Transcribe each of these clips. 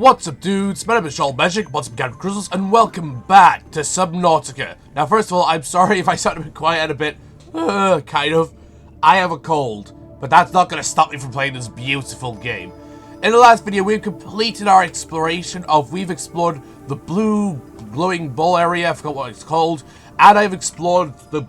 What's up, dudes? My name is Joel Magic, what's up, Captain Crystals, and welcome back to Subnautica. Now, first of all, I'm sorry if I sound a bit quiet and a bit, kind of. I have a cold, but that's not going to stop me from playing this beautiful game. In the last video, we've completed our exploration we've explored the blue glowing ball area, I forgot what it's called, and I've explored the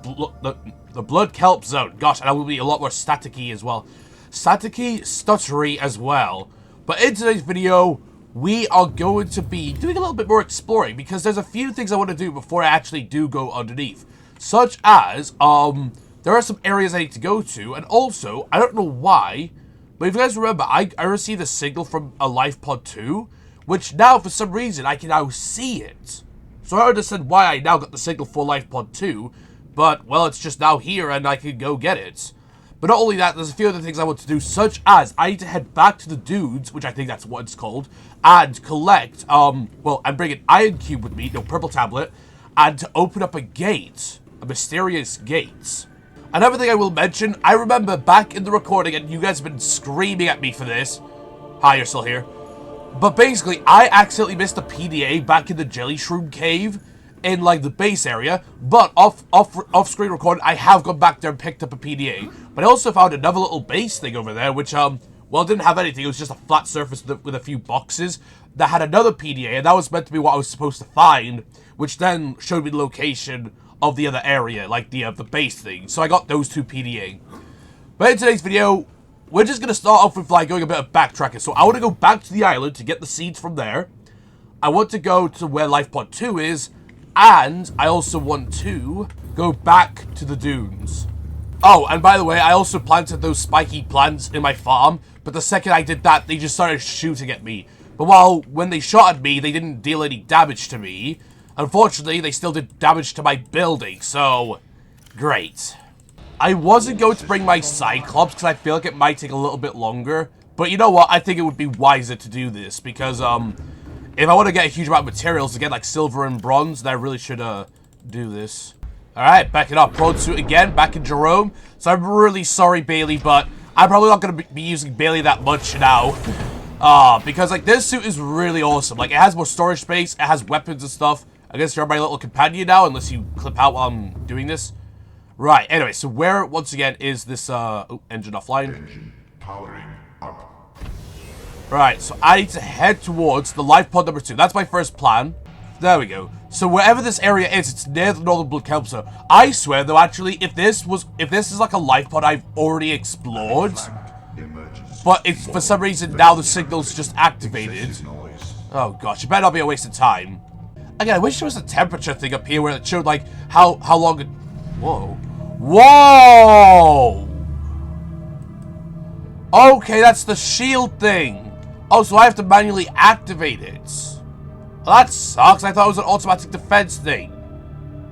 blood kelp zone. Gosh, and I will be a lot more staticky as well. Staticky, stuttery as well. But in today's video, we are going to be doing a little bit more exploring because there's a few things I want to do before I actually do go underneath. Such as, there are some areas I need to go to, and also, I don't know why, but if you guys remember, I received a signal from a life pod 2, which now, for some reason, I can now see it. So I don't understand why I now got the signal for life pod 2, but, well, it's just now here and I can go get it. But not only that, there's a few other things I want to do, such as I need to head back to the dunes, which I think that's what it's called, and collect, well, I'm bringing iron cube with me, no, purple tablet, and to open up a gate, a mysterious gate. Another thing I will mention, I remember back in the recording, and you guys have been screaming at me for this. Hi, you're still here. But basically, I accidentally missed a PDA back in the Jelly Shroom Cave, in, like, the base area, but off-screen recording, I have gone back there and picked up a PDA. But I also found another little base thing over there, which, well, it didn't have anything. It was just a flat surface with a few boxes that had another PDA, and that was meant to be what I was supposed to find, which then showed me the location of the other area, like the base thing. So I got those two PDA. But in today's video, we're just going to start off with, like, going a bit of backtracking. So I want to go back to the island to get the seeds from there. I want to go to where Life Pod 2 is, and I also want to go back to the dunes. Oh, and by the way, I also planted those spiky plants in my farm, but the second I did that, they just started shooting at me. But when they shot at me, they didn't deal any damage to me. Unfortunately, they still did damage to my building, so great. I wasn't going to bring my Cyclops, because I feel like it might take a little bit longer. But you know what? I think it would be wiser to do this, because, if I want to get a huge amount of materials to get, like, silver and bronze, then I really should, do this. Alright, back it up. Prone suit again, back in Jerome. So I'm really sorry, Bailey, but I'm probably not going to be using Bailey that much now. Because, like, this suit is really awesome. Like, it has more storage space, it has weapons and stuff. I guess you're my little companion now, unless you clip out while I'm doing this. Right, anyway, so where, once again, is this, oh, engine offline. Engine powering up. Right, so I need to head towards the life pod number 2. That's my first plan. There we go. So wherever this area is, it's near the northern blood kelp zone. I swear, though, actually, if this is like a life pod I've already explored, but it's for some reason now the signal's just activated. Oh gosh, it better not be a waste of time. Again, I wish there was a temperature thing up here where it showed like how long it. Whoa, whoa. Okay, that's the shield thing. Oh, so I have to manually activate it. Well, that sucks. I thought it was an automatic defense thing.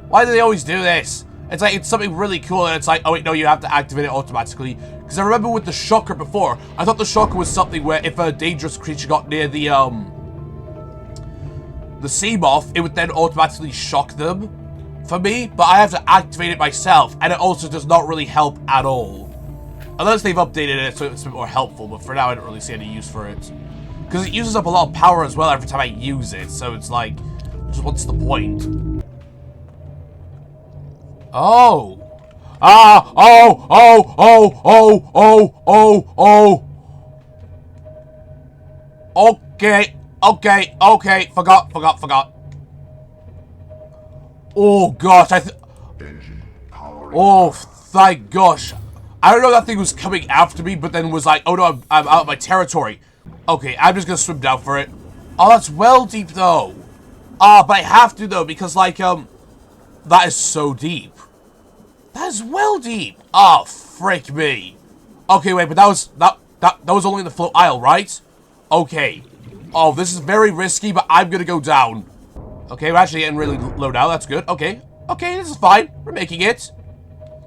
Why do they always do this? It's like, it's something really cool, and it's like, oh wait, no, you have to activate it automatically. Because I remember with the shocker before, I thought the shocker was something where if a dangerous creature got near the sea moth, it would then automatically shock them for me, but I have to activate it myself, and it also does not really help at all. Unless they've updated it so it's a bit more helpful, but for now I don't really see any use for it. Because it uses up a lot of power as well every time I use it, so it's like, just what's the point? Oh. Ah, oh, oh, oh, oh, oh, oh, oh. Okay, okay, okay, forgot. Oh gosh, oh, thank gosh. I don't know that thing was coming after me, but then was like, oh no, I'm out of my territory. Okay, I'm just gonna swim down for it. Oh, that's well deep, though. Ah, but I have to, though, because, like, that is so deep. That is well deep. Oh, frick me. Okay, wait, but that was only in the float aisle, right? Okay. Oh, this is very risky, but I'm gonna go down. Okay, we're actually getting really low now. That's good. Okay. Okay, this is fine. We're making it.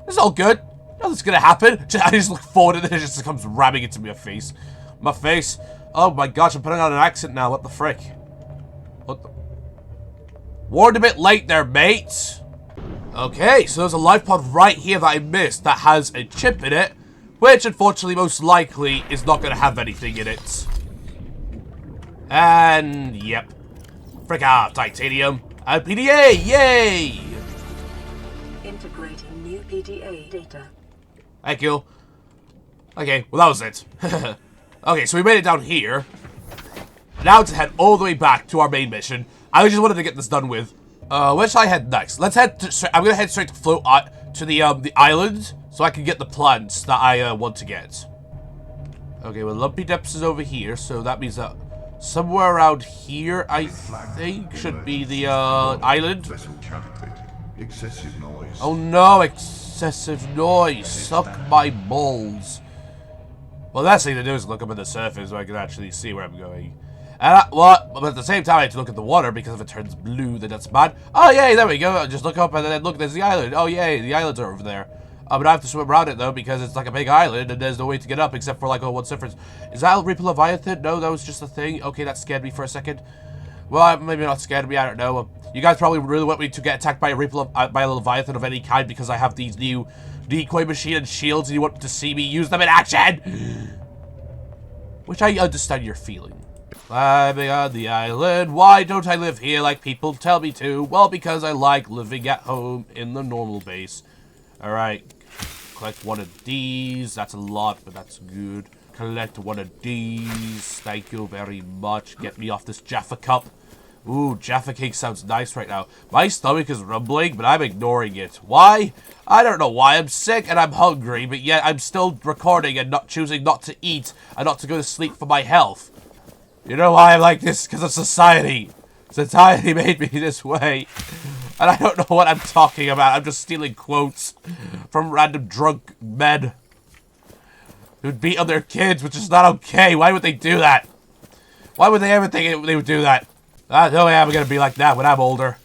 This is all good. Nothing's gonna happen. I just look forward and it just comes ramming into my face. My face. Oh my gosh, I'm putting on an accent now. What the frick? What the? Warned a bit late there, mate. Okay, so there's a life pod right here that I missed that has a chip in it, which unfortunately most likely is not going to have anything in it. And, yep. Frick off, titanium. PDA, yay! Integrating new PDA data. Thank you. Okay, well that was it. Okay, so we made it down here. Now to head all the way back to our main mission. I just wanted to get this done with. Where should I head next? Let's head to, I'm gonna head straight to float to the island, so I can get the plants that I want to get. Okay, well Lumpy Depths is over here, so that means that somewhere around here, I think, should be the island. Excessive noise. Oh no, excessive noise. Suck my balls. Well, the best thing to do is look up at the surface so I can actually see where I'm going. And but at the same time, I have to look at the water because if it turns blue, then that's bad. Oh, yay, there we go. Just look up and then look, there's the island. Oh, yay, the islands are over there. But I have to swim around it, though, because it's like a big island and there's no way to get up except for, like, one surface. Is that a Reaper Leviathan? No, that was just a thing. Okay, that scared me for a second. Well, maybe not scared me, I don't know. You guys probably really want me to get attacked by a Reaper by a Leviathan of any kind because I have these new decoy machine and shields and you want to see me use them in action. Which I understand your feeling. Climbing on the island. Why don't I live here like people tell me to? Well, because I like living at home in the normal base. Alright. Collect one of these. That's a lot, but that's good. Collect one of these. Thank you very much. Get me off this Jaffa cup. Ooh, Jaffa cake sounds nice right now. My stomach is rumbling, but I'm ignoring it. Why? I don't know why. I'm sick and I'm hungry, but yet I'm still recording and not choosing not to eat and not to go to sleep for my health. You know why I'm like this? Because of society. Society made me this way. And I don't know what I'm talking about. I'm just stealing quotes from random drunk men who'd beat on their kids, which is not okay. Why would they do that? Why would they ever think they would do that? No way I'm gonna be like that when I'm older.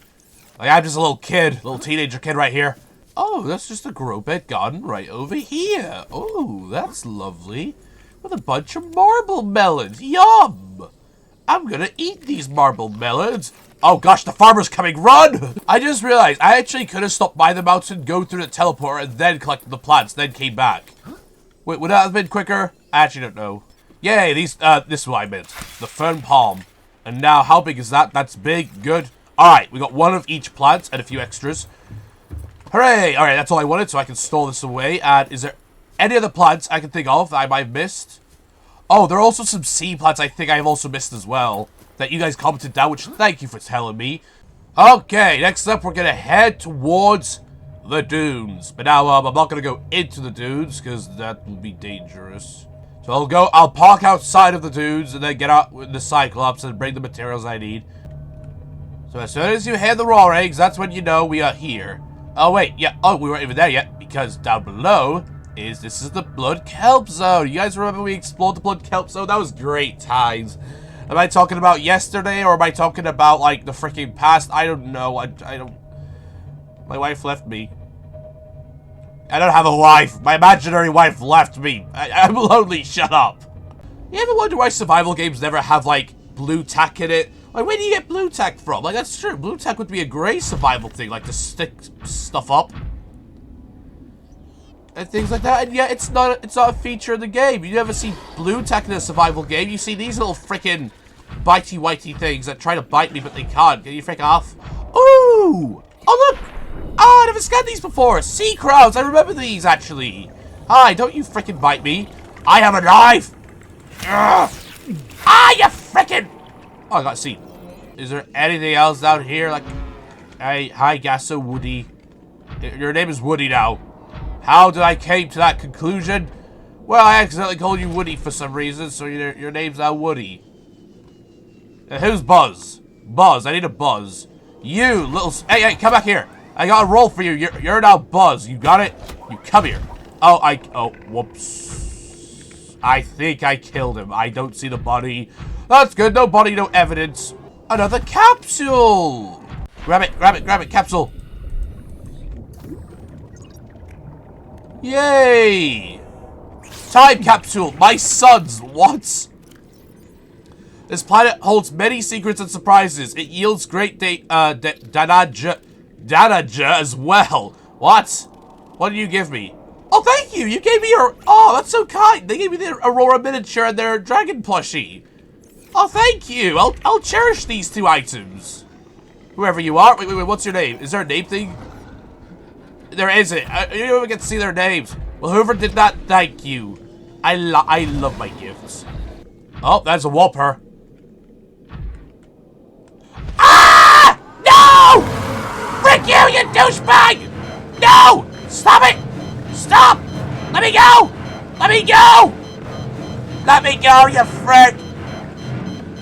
Like, I'm just a little kid, little teenager kid right here. Oh, that's just a grow bed garden right over here. Oh, that's lovely. With a bunch of marble melons. Yum! I'm gonna eat these marble melons. Oh gosh, the farmer's coming. Run! I just realized I actually could have stopped by the mountain, go through the teleporter, and then collected the plants, then came back. Wait, would that have been quicker? I actually don't know. Yay, this is what I meant. The fern palm. And now, how big is that? That's big. Good. Alright, we got one of each plant and a few extras. Hooray! Alright, that's all I wanted, so I can store this away. And is there any other plants I can think of that I might have missed? Oh, there are also some sea plants I think I've also missed as well. That you guys commented down, which thank you for telling me. Okay, next up, we're going to head towards the dunes. But now, I'm not going to go into the dunes, because that will be dangerous. So I'll park outside of the dunes and then get out with the Cyclops and bring the materials I need. So as soon as you hear the roarings, that's when you know we are here. Oh wait, yeah, oh, we weren't even there yet, because down below this is the Blood Kelp Zone. You guys remember we explored the Blood Kelp Zone? That was great times. Am I talking about yesterday or am I talking about like the freaking past? I don't know. I don't. My wife left me. I don't have a wife. My imaginary wife left me. I'm lonely. Shut up. You ever wonder why survival games never have, like, blue tack in it? Like, where do you get blue tack from? Like, that's true. Blue tack would be a great survival thing, like, to stick stuff up. And things like that. And yeah, it's not a feature in the game. You never see blue tack in a survival game. You see these little freaking bitey-whitey things that try to bite me, but they can't. Can you frick off? Ooh! Oh, look! Oh, I never scanned these before. Sea crowds. I remember these, actually. Hi, don't you frickin' bite me. I have a knife. Ugh. Ah, you frickin'. Oh, I got a seed. Is there anything else down here? Like, hey, hi, Gasso Woody. Your name is Woody now. How did I came to that conclusion? Well, I accidentally called you Woody for some reason, so your name's now Woody. Who's Buzz? Buzz, I need a Buzz. You little... Hey, come back here. I got a roll for you. You're now Buzz. You got it? You come here. Oh, whoops. I think I killed him. I don't see the body. That's good. No body, no evidence. Another capsule. Grab it, capsule. Yay. Time capsule. My sons. What? This planet holds many secrets and surprises. It yields great danaja as well. What? What did you give me? Oh, thank you. You gave me your... Oh, that's so kind. They gave me their Aurora miniature and their dragon plushie. Oh, thank you. I'll cherish these 2 items. Whoever you are. Wait, what's your name? Is there a name thing? There isn't. You don't even get to see their names. Well, whoever did that, thank you. I love my gifts. Oh, that's a whopper. Ah! No! Frick you douchebag! No! Stop it! Stop! Let me go! Let me go! Let me go, you frick!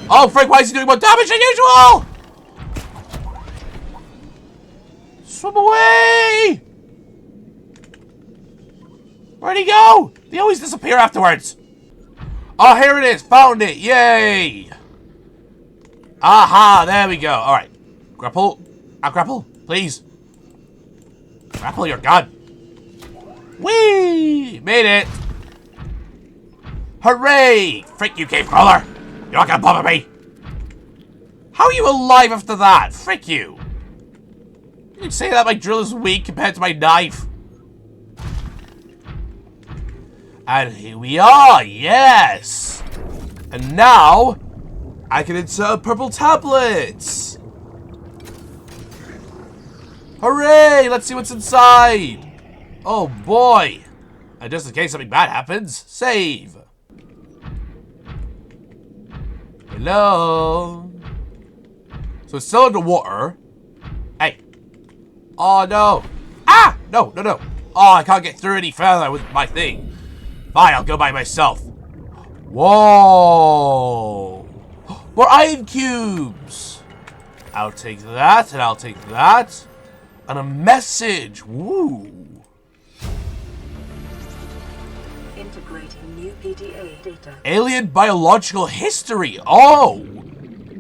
Oh, frick, why is he doing more damage than usual? Swim away! Where'd he go? They always disappear afterwards. Oh, here it is. Found it. Yay! Aha, there we go. Alright. Grapple. Grapple, please. Grapple your gun. Whee! Made it. Hooray! Frick you, cave crawler. You're not gonna bother me. How are you alive after that? Frick you. You can say that my drill is weak compared to my knife. And here we are, yes! And now, I can insert purple tablets! Hooray! Let's see what's inside! Oh boy! And just in case something bad happens, save! Hello? So it's still underwater. Hey! Oh no! Ah! No! Oh, I can't get through any further with my thing. Fine, I'll go by myself. Whoa! More iron cubes! I'll take that, and I'll take that. And a message! Woo! Integrating new PDA data. Alien biological history! Oh!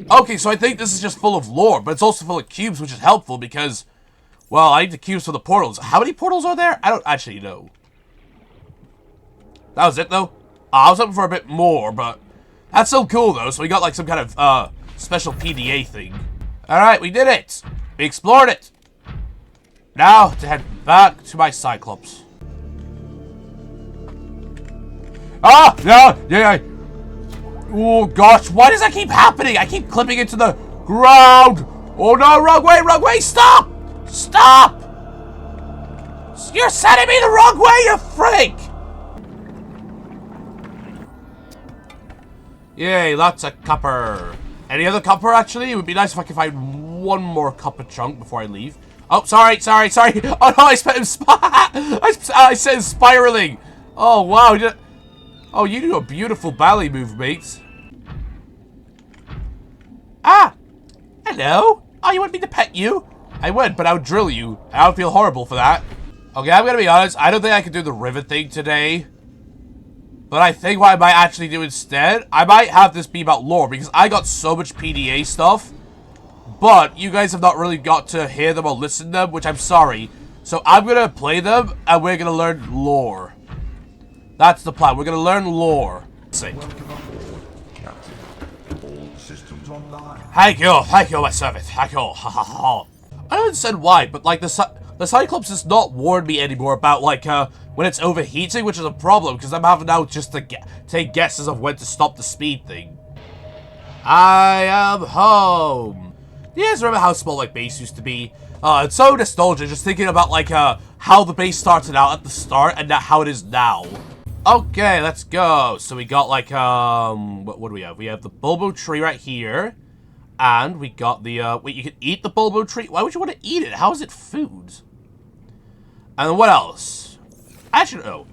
Okay, so I think this is just full of lore, but it's also full of cubes, which is helpful because, well, I need the cubes for the portals. How many portals are there? I don't actually know. That was it, though. I was hoping for a bit more, but that's so cool, though. So we got, like, some kind of, special PDA thing. Alright, we did it. We explored it. Now, to head back to my Cyclops. Ah! No! Yeah! Oh, gosh. Why does that keep happening? I keep clipping into the ground. Oh, no. Wrong way. Wrong way. Stop! Stop! You're sending me the wrong way, you freak! Yay, lots of copper. Any other copper, actually? It would be nice if I could find one more copper chunk before I leave. Oh, sorry. Oh, no, I said spiraling. Oh, wow. Oh, you do a beautiful ballet move, mate. Ah! Hello? Oh, you want me to pet you? I would, but I would drill you. I would feel horrible for that. Okay, I'm gonna be honest. I don't think I can do the rivet thing today. But I think what I might actually do instead, I might have this be about lore, because I got so much PDA stuff, but you guys have not really got to hear them or listen to them, which I'm sorry. So I'm gonna play them, and we're gonna learn lore. That's the plan. We're gonna learn lore. Welcome aboard, Captain. All systems online. Thank you, my servant. Thank you. I don't understand why, but like the Cyclops does not warn me anymore about like when it's overheating, which is a problem because I'm having now just to take guesses of when to stop the speed thing. I am home. You guys remember how small like base used to be? It's so nostalgic just thinking about like how the base started out at the start and how it is now. Okay, let's go. So we got like what do we have? We have the bulbo tree right here. And we got the, wait, you can eat the bulbo tree? Why would you want to eat it? How is it food? And then what else? I should know.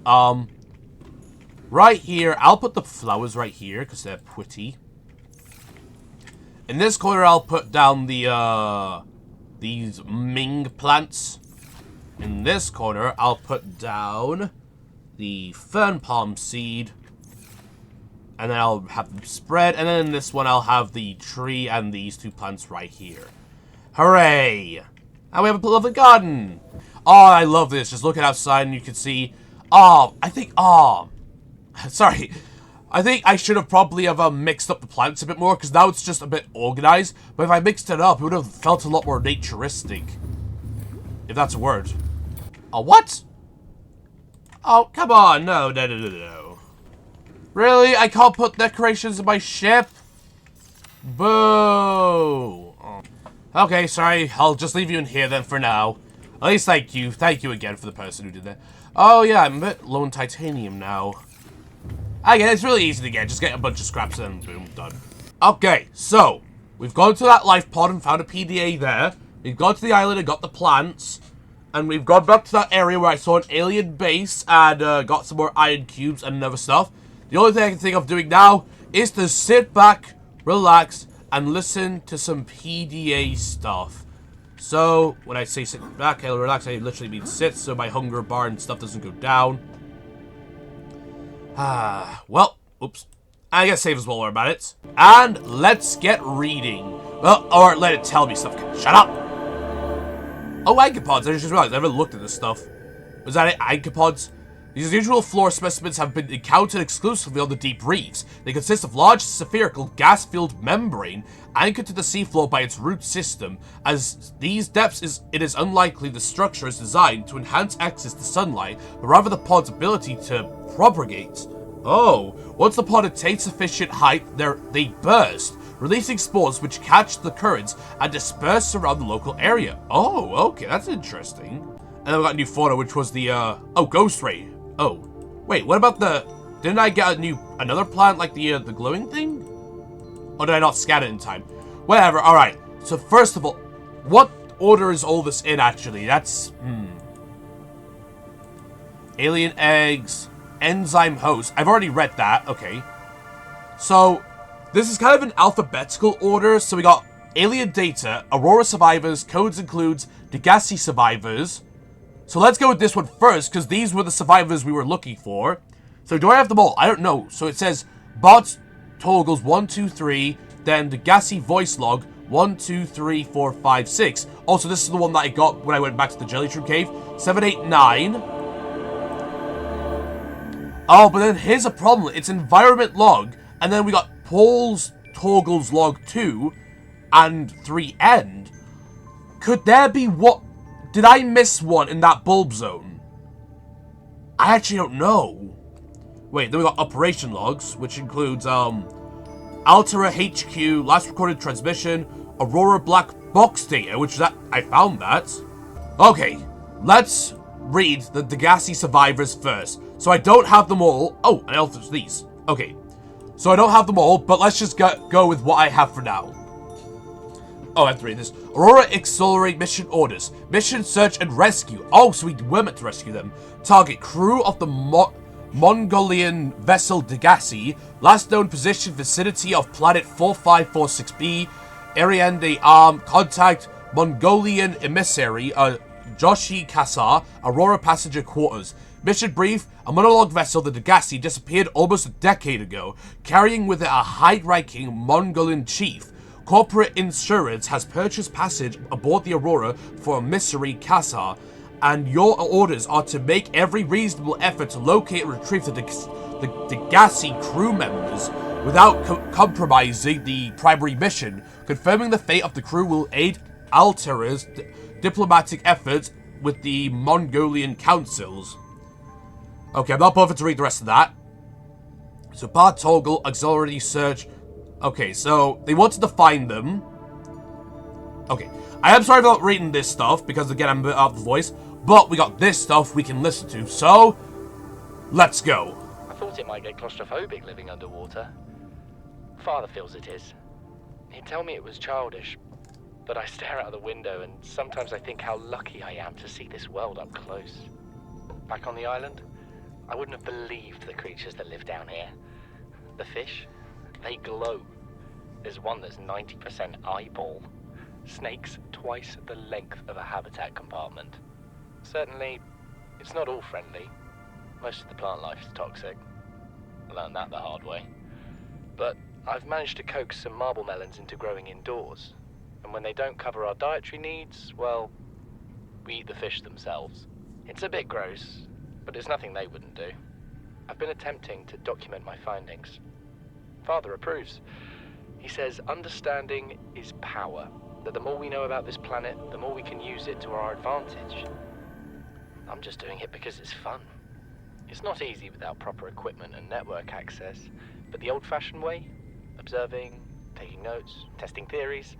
Right here, I'll put the flowers right here, because they're pretty. In this corner, I'll put down the, these Ming plants. In this corner, I'll put down the fern palm seed. And then I'll have them spread. And then in this one, I'll have the tree and these 2 plants right here. Hooray! And we have a lovely garden. Oh, I love this. Just looking outside and you can see... Oh, I think... Oh. Sorry. I think I should have probably have mixed up the plants a bit more. Because now it's just a bit organized. But if I mixed it up, it would have felt a lot more naturistic. If that's a word. Oh, what? Oh, come on. No. Really? I can't put decorations in my ship? Boo! Oh. Okay, sorry. I'll just leave you in here then for now. At least thank you. Thank you again for the person who did that. Oh yeah, I'm a bit low in titanium now. Again, it's really easy to get. Just get a bunch of scraps and boom, done. Okay, so we've gone to that life pod and found a PDA there. We've gone to the island and got the plants. And we've gone back to that area where I saw an alien base and got some more iron cubes and other stuff. The only thing I can think of doing now is to sit back, relax, and listen to some PDA stuff. So, when I say sit back and relax, I literally mean sit so my hunger bar and stuff doesn't go down. Well, oops. I gotta save us while we're about it. And let's get reading. Well, or let it tell me stuff. Shut up! Oh, anchopods. I just realized I never looked at this stuff. Was that it? Anchopods? These unusual floor specimens have been encountered exclusively on the deep reefs. They consist of large spherical gas-filled membrane anchored to the seafloor by its root system. As these depths it is unlikely the structure is designed to enhance access to sunlight, but rather the pod's ability to propagate. Oh, once the pod attains sufficient height, they burst, releasing spores which catch the currents and disperse around the local area. Oh, okay, that's interesting. And then we got a new photo, which was the, ghost ray. Oh, wait, what about didn't I get another plant like the glowing thing? Or did I not scan it in time? Whatever, alright. So first of all, what order is all this in, actually? That's, Alien eggs, enzyme host. I've already read that, okay. So, this is kind of an alphabetical order, so we got alien data, Aurora survivors, codes includes Degassi survivors. So let's go with this one first, because these were the survivors we were looking for. So do I have them all? I don't know. So it says bots toggles 1, 2, 3, then Degassi voice log 1, 2, 3, 4, 5, 6. Also, this is the one that I got when I went back to the Jellyshroom Cave. 7, 8, 9. Oh, but then here's a problem. It's environment log, and then we got Paul's toggles log 2 and 3 end. Could there be what? Did I miss one in that bulb zone? I actually don't know. Wait, then we got operation logs, which includes Altera HQ, last recorded transmission, Aurora black box data, which is that I found that. Okay, let's read the Degassi survivors first. So I don't have them all. Oh, and also these. Okay. So I don't have them all, but let's just go with what I have for now. Oh, I have to read this. Aurora accelerate mission orders. Mission search and rescue. Oh, so we were meant to rescue them. Target crew of the Mongolian vessel Degassi. Last known position vicinity of planet 4546b. Ariande arm. Contact Mongolian emissary Joshi Kasar. Aurora passenger quarters. Mission brief, a monologue vessel, the Degassi, disappeared almost a decade ago, carrying with it a high-ranking Mongolian chief. Corporate insurance has purchased passage aboard the Aurora for emissary Kasar, and your orders are to make every reasonable effort to locate and retrieve the Degassi crew members without compromising the primary mission. Confirming the fate of the crew will aid Altera's diplomatic efforts with the Mongolian councils. Okay, I'm not bothered to read the rest of that. So, Bart Toggle, auxiliary search. Okay, so they wanted to find them. Okay, I am sorry about reading this stuff, because again, I'm a bit out of the voice. But we got this stuff we can listen to, so let's go. I thought it might get claustrophobic living underwater. Father feels it is. He'd tell me it was childish, but I stare out of the window and sometimes I think how lucky I am to see this world up close. Back on the island, I wouldn't have believed the creatures that live down here. The fish, they glow. There's one that's 90% eyeball. Snakes twice the length of a habitat compartment. Certainly, it's not all friendly. Most of the plant life is toxic. I learned that the hard way. But I've managed to coax some marble melons into growing indoors. And when they don't cover our dietary needs, well, we eat the fish themselves. It's a bit gross, but it's nothing they wouldn't do. I've been attempting to document my findings. Father approves. He says understanding is power, that the more we know about this planet, the more we can use it to our advantage. I'm just doing it because it's fun. It's not easy without proper equipment and network access, but the old-fashioned way, observing, taking notes, testing theories.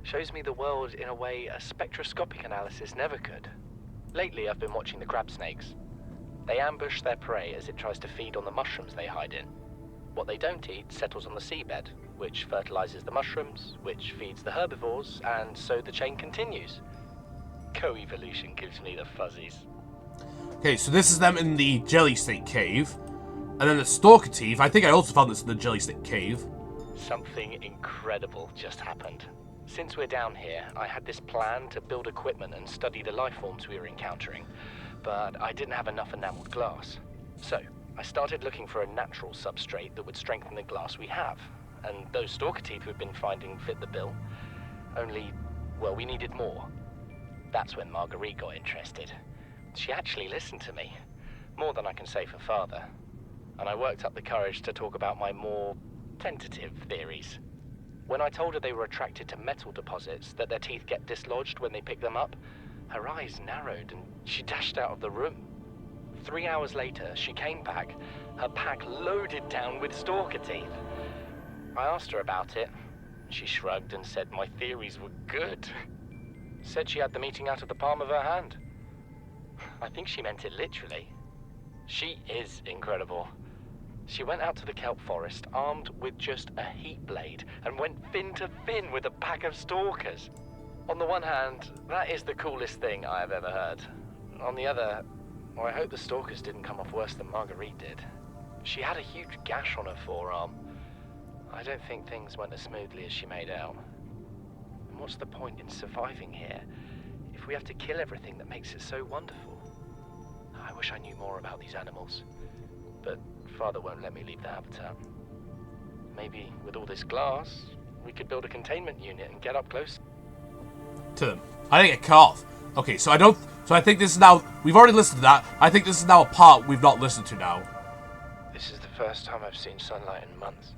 Shows me the world in a way a spectroscopic analysis never could. Lately, I've been watching the crab snakes. They ambush their prey as it tries to feed on the mushrooms they hide in. What they don't eat settles on the seabed, which fertilizes the mushrooms, which feeds the herbivores, and so the chain continues. Co-evolution gives me the fuzzies. Okay, so this is them in the jelly snake cave. And then the stalker teeth, I think I also found this in the jelly snake cave. Something incredible just happened. Since we're down here, I had this plan to build equipment and study the life forms we were encountering, but I didn't have enough enameled glass. So, I started looking for a natural substrate that would strengthen the glass we have, and those stalker teeth we've been finding fit the bill. Only, well, we needed more. That's when Marguerite got interested. She actually listened to me, more than I can say for Father, and I worked up the courage to talk about my more tentative theories. When I told her they were attracted to metal deposits, that their teeth get dislodged when they pick them up, her eyes narrowed and she dashed out of the room. 3 hours later, she came back, her pack loaded down with stalker teeth. I asked her about it. She shrugged and said my theories were good. Said she had the meeting out of the palm of her hand. I think she meant it literally. She is incredible. She went out to the kelp forest armed with just a heat blade and went fin to fin with a pack of stalkers. On the one hand, that is the coolest thing I have ever heard. On the other, well, I hope the stalkers didn't come off worse than Marguerite did. She had a huge gash on her forearm. I don't think things went as smoothly as she made out. And what's the point in surviving here if we have to kill everything that makes it so wonderful? I wish I knew more about these animals, but Father won't let me leave the habitat. Maybe with all this glass, we could build a containment unit and get up close To them. I didn't get cut off. Okay, so I think this is now, we've already listened to that. I think this is now a part we've not listened to now. This is the first time I've seen sunlight in months.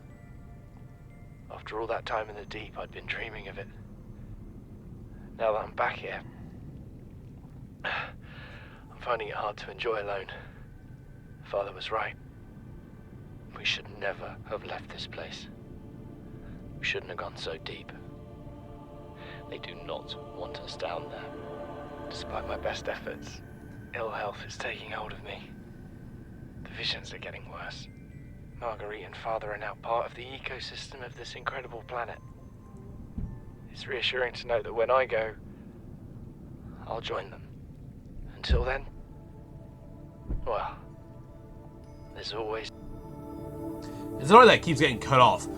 After all that time in the deep, I'd been dreaming of it. Now that I'm back here, I'm finding it hard to enjoy alone. Father was right. We should never have left this place. We shouldn't have gone so deep. They do not want us down there. Despite my best efforts, ill health is taking hold of me. The visions are getting worse. Marguerite and Father are now part of the ecosystem of this incredible planet. It's reassuring to know that when I go, I'll join them. Until then, well, there's always... It's annoying that it keeps getting cut off.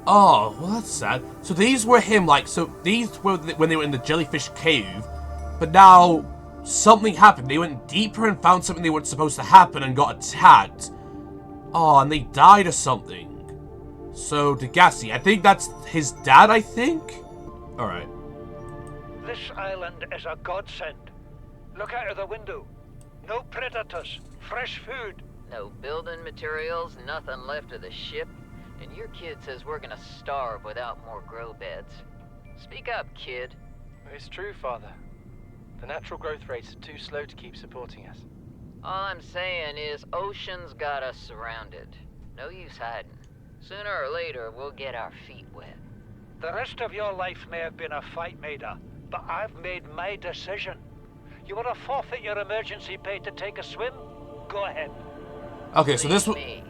Oh, well that's sad. So these were him, like, so these were when they were in the jellyfish cave, but now something happened. They went deeper and found something they weren't supposed to happen and got attacked. Oh, and they died or something. So, Degassi, I think that's his dad, I think? Alright. This island is a godsend. Look out of the window. No predators, fresh food. No building materials, nothing left of the ship, and your kid says we're gonna starve without more grow beds. Speak up, kid. It's true, Father. The natural growth rates are too slow to keep supporting us. All I'm saying is ocean's got us surrounded. No use hiding. Sooner or later, we'll get our feet wet. The rest of your life may have been a fight, Maida, but I've made my decision. You want to forfeit your emergency pay to take a swim? Go ahead. Okay, so this was... Me,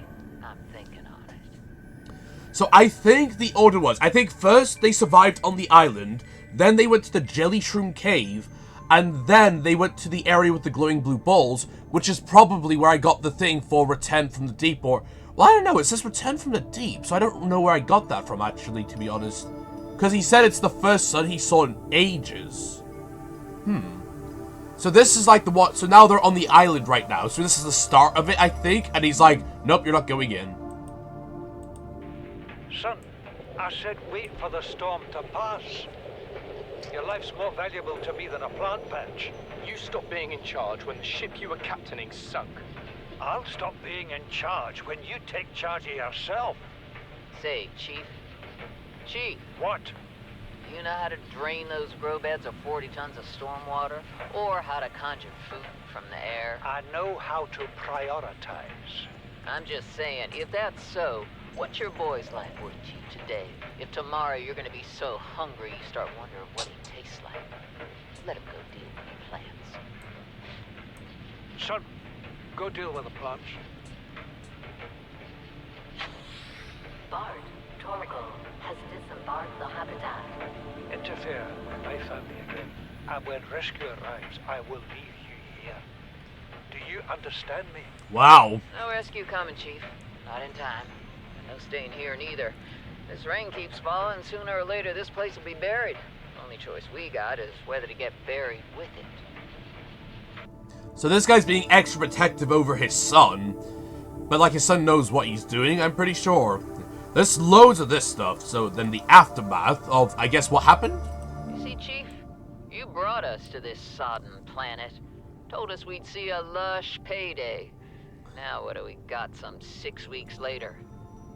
I'm thinking on it. So I think the order was, I think first they survived on the island, then they went to the jelly shroom cave, and then they went to the area with the glowing blue balls, which is probably where I got the thing for Return from the Deep, or... Well, I don't know, it says Return from the Deep, so I don't know where I got that from, actually, to be honest. Because he said it's the first sun he saw in ages. So this is like the what? So now they're on the island right now, so this is the start of it, I think, and he's like, nope, you're not going in. Son, I said wait for the storm to pass. Your life's more valuable to me than a plant patch. You stopped being in charge when the ship you were captaining sunk. I'll stop being in charge when you take charge of yourself. Say, Chief. Chief, What? do you know how to drain those grow beds of 40 tons of storm water? Or how to conjure food from the air? I know how to prioritize. I'm just saying, if that's so, What's your boy's life worth to you today? If tomorrow you're gonna be so hungry you start wondering what he tastes like, let him go deal with your plans. Son, go deal with the plants. Bard, Torgal has disembarked the habitat. Interfere with my family again, and when rescue arrives, I will leave you here. Do you understand me? Wow. No rescue coming, Chief. Not in time. No staying here neither. This rain keeps falling, sooner or later this place will be buried. Only choice we got is whether to get buried with it. So this guy's being extra protective over his son. But like his son knows what he's doing, I'm pretty sure. There's loads of this stuff, so then the aftermath of, I guess, what happened? You see, Chief? You brought us to this sodden planet. Told us we'd see a lush payday. Now what do we got some 6 weeks later?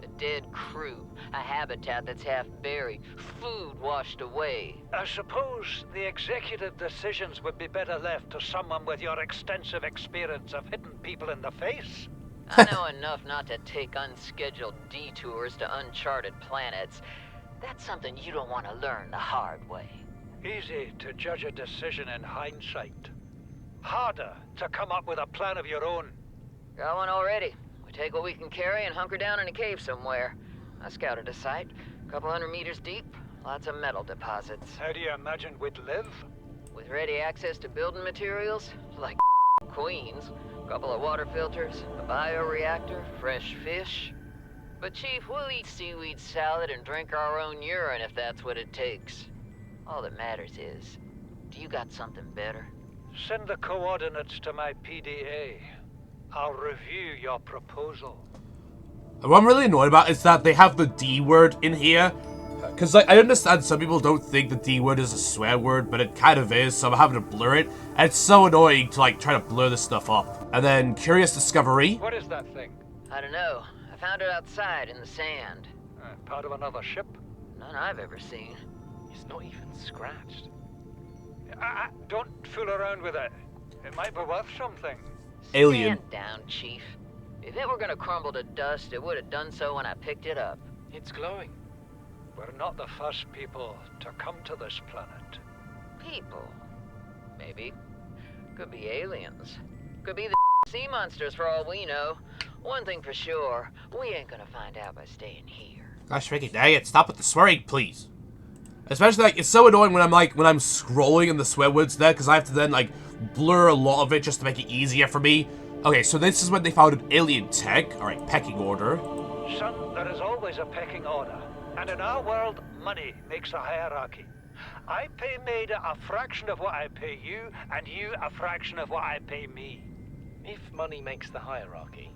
A dead crew, a habitat that's half buried, food washed away. I suppose the executive decisions would be better left to someone with your extensive experience of hitting people in the face. I know enough not to take unscheduled detours to uncharted planets. That's something you don't want to learn the hard way. Easy to judge a decision in hindsight. Harder to come up with a plan of your own. Got one already. We take what we can carry and hunker down in a cave somewhere. I scouted a site, a couple 100 meters deep, lots of metal deposits. How do you imagine we'd live? With ready access to building materials, like Queens, a couple of water filters, a bioreactor, fresh fish. But Chief, we'll eat seaweed salad and drink our own urine if that's what it takes. All that matters is, do you got something better? Send the coordinates to my PDA. I'll review your proposal. What I'm really annoyed about is that they have the D word in here. Because like, I understand some people don't think the D word is a swear word, but it kind of is, so I'm having to blur it. And it's so annoying to like try to blur this stuff up. And then Curious Discovery. What is that thing? I don't know. I found it outside in the sand. Part of another ship? None I've ever seen. It's not even scratched. Don't fool around with it. It might be worth something. Alien. Stand down, Chief. If it were gonna crumble to dust, it would have done so when I picked it up. It's glowing. We're not the first people to come to this planet. People. Maybe. Could be aliens. Could be the sea monsters for all we know. One thing for sure, we ain't gonna find out by staying here. Gosh, Ricky, dang it, stop with the swearing, please. Especially, like, it's so annoying when I'm scrolling in the swear words there, because I have to then, like, blur a lot of it just to make it easier for me. Okay, so this is when they found an alien tech. Alright, pecking order. Son, there is always a pecking order. And in our world, money makes a hierarchy. I pay Maida a fraction of what I pay you, and you a fraction of what I pay me. If money makes the hierarchy,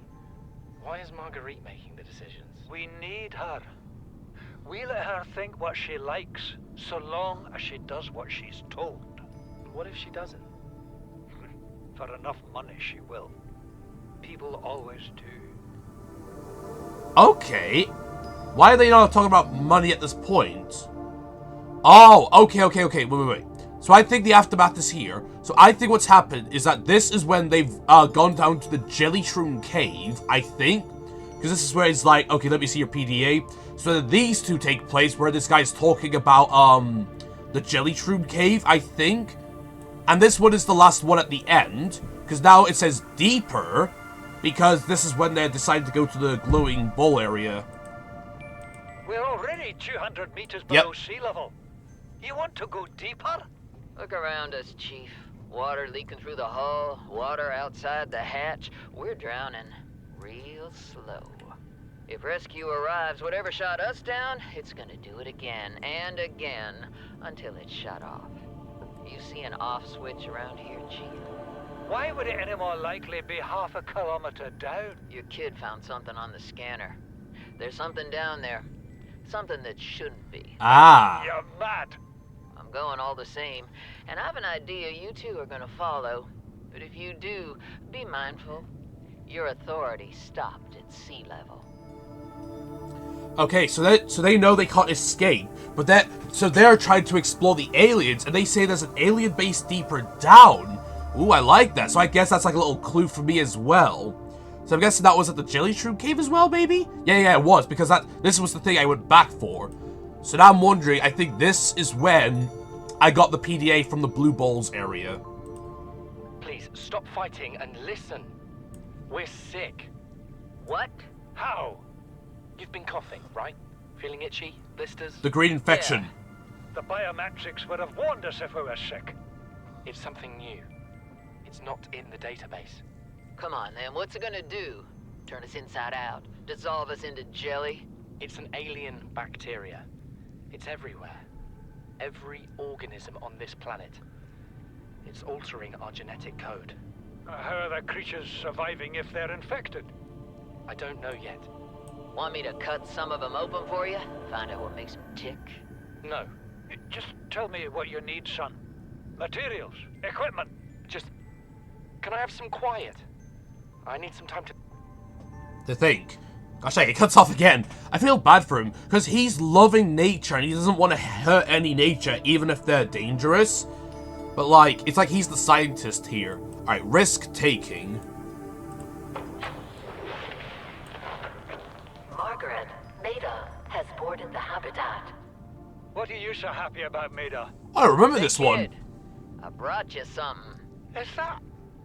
why is Marguerite making the decisions? We need her. We let her think what she likes, so long as she does what she's told. What if she doesn't? For enough money, she will. People always do. Okay. Why are they not talking about money at this point? Oh, okay. Wait. So I think the aftermath is here. So I think what's happened is that this is when they've gone down to the Jelly Shroom Cave, I think. Because this is where it's like, okay, let me see your PDA. So that these two take place where this guy's talking about, the Jelly Shroom Cave, I think. And this one is the last one at the end. Because now it says deeper. Because this is when they decided to go to the glowing bowl area. We're already 200 meters below sea level. You want to go deeper? Look around us, Chief. Water leaking through the hull, water outside the hatch. We're drowning real slow. If rescue arrives, whatever shot us down, it's gonna do it again and again until it's shut off. You see an off switch around here, Chief? Why would it any more likely be half a kilometer down? Your kid found something on the scanner. There's something down there. Something that shouldn't be. Ah. You're mad. I'm going all the same, and I've an idea you two are gonna follow. But if you do, be mindful. Your authority stopped at sea level. Okay, so they know they can't escape, but they're trying to explore the aliens, and they say there's an alien base deeper down. Ooh, I like that. So I guess that's like a little clue for me as well. So I'm guessing that was at the Jelly Shroom Cave as well, maybe? Yeah, it was, because this was the thing I went back for. So now I'm wondering, I think this is when I got the PDA from the Blue Balls area. Please, stop fighting and listen. We're sick. What? How? You've been coughing, right? Feeling itchy? Blisters? The green infection. The biometrics would have warned us if we were sick. It's something new. It's not in the database. Come on, then. What's it gonna do? Turn us inside out? Dissolve us into jelly? It's an alien bacteria. It's everywhere. Every organism on this planet. It's altering our genetic code. How are the creatures surviving if they're infected? I don't know yet. Want me to cut some of them open for you? Find out what makes them tick? No. Just tell me what you need, son. Materials, equipment. Just... Can I have some quiet? I need some time To think. Gosh, it cuts off again. I feel bad for him, because he's loving nature, and he doesn't want to hurt any nature, even if they're dangerous. But, like, it's like he's the scientist here. Alright, risk-taking. Margaret, Maida has boarded the habitat. What are you so happy about, Maida? I remember Hey, this one. kid, I brought you something. Is that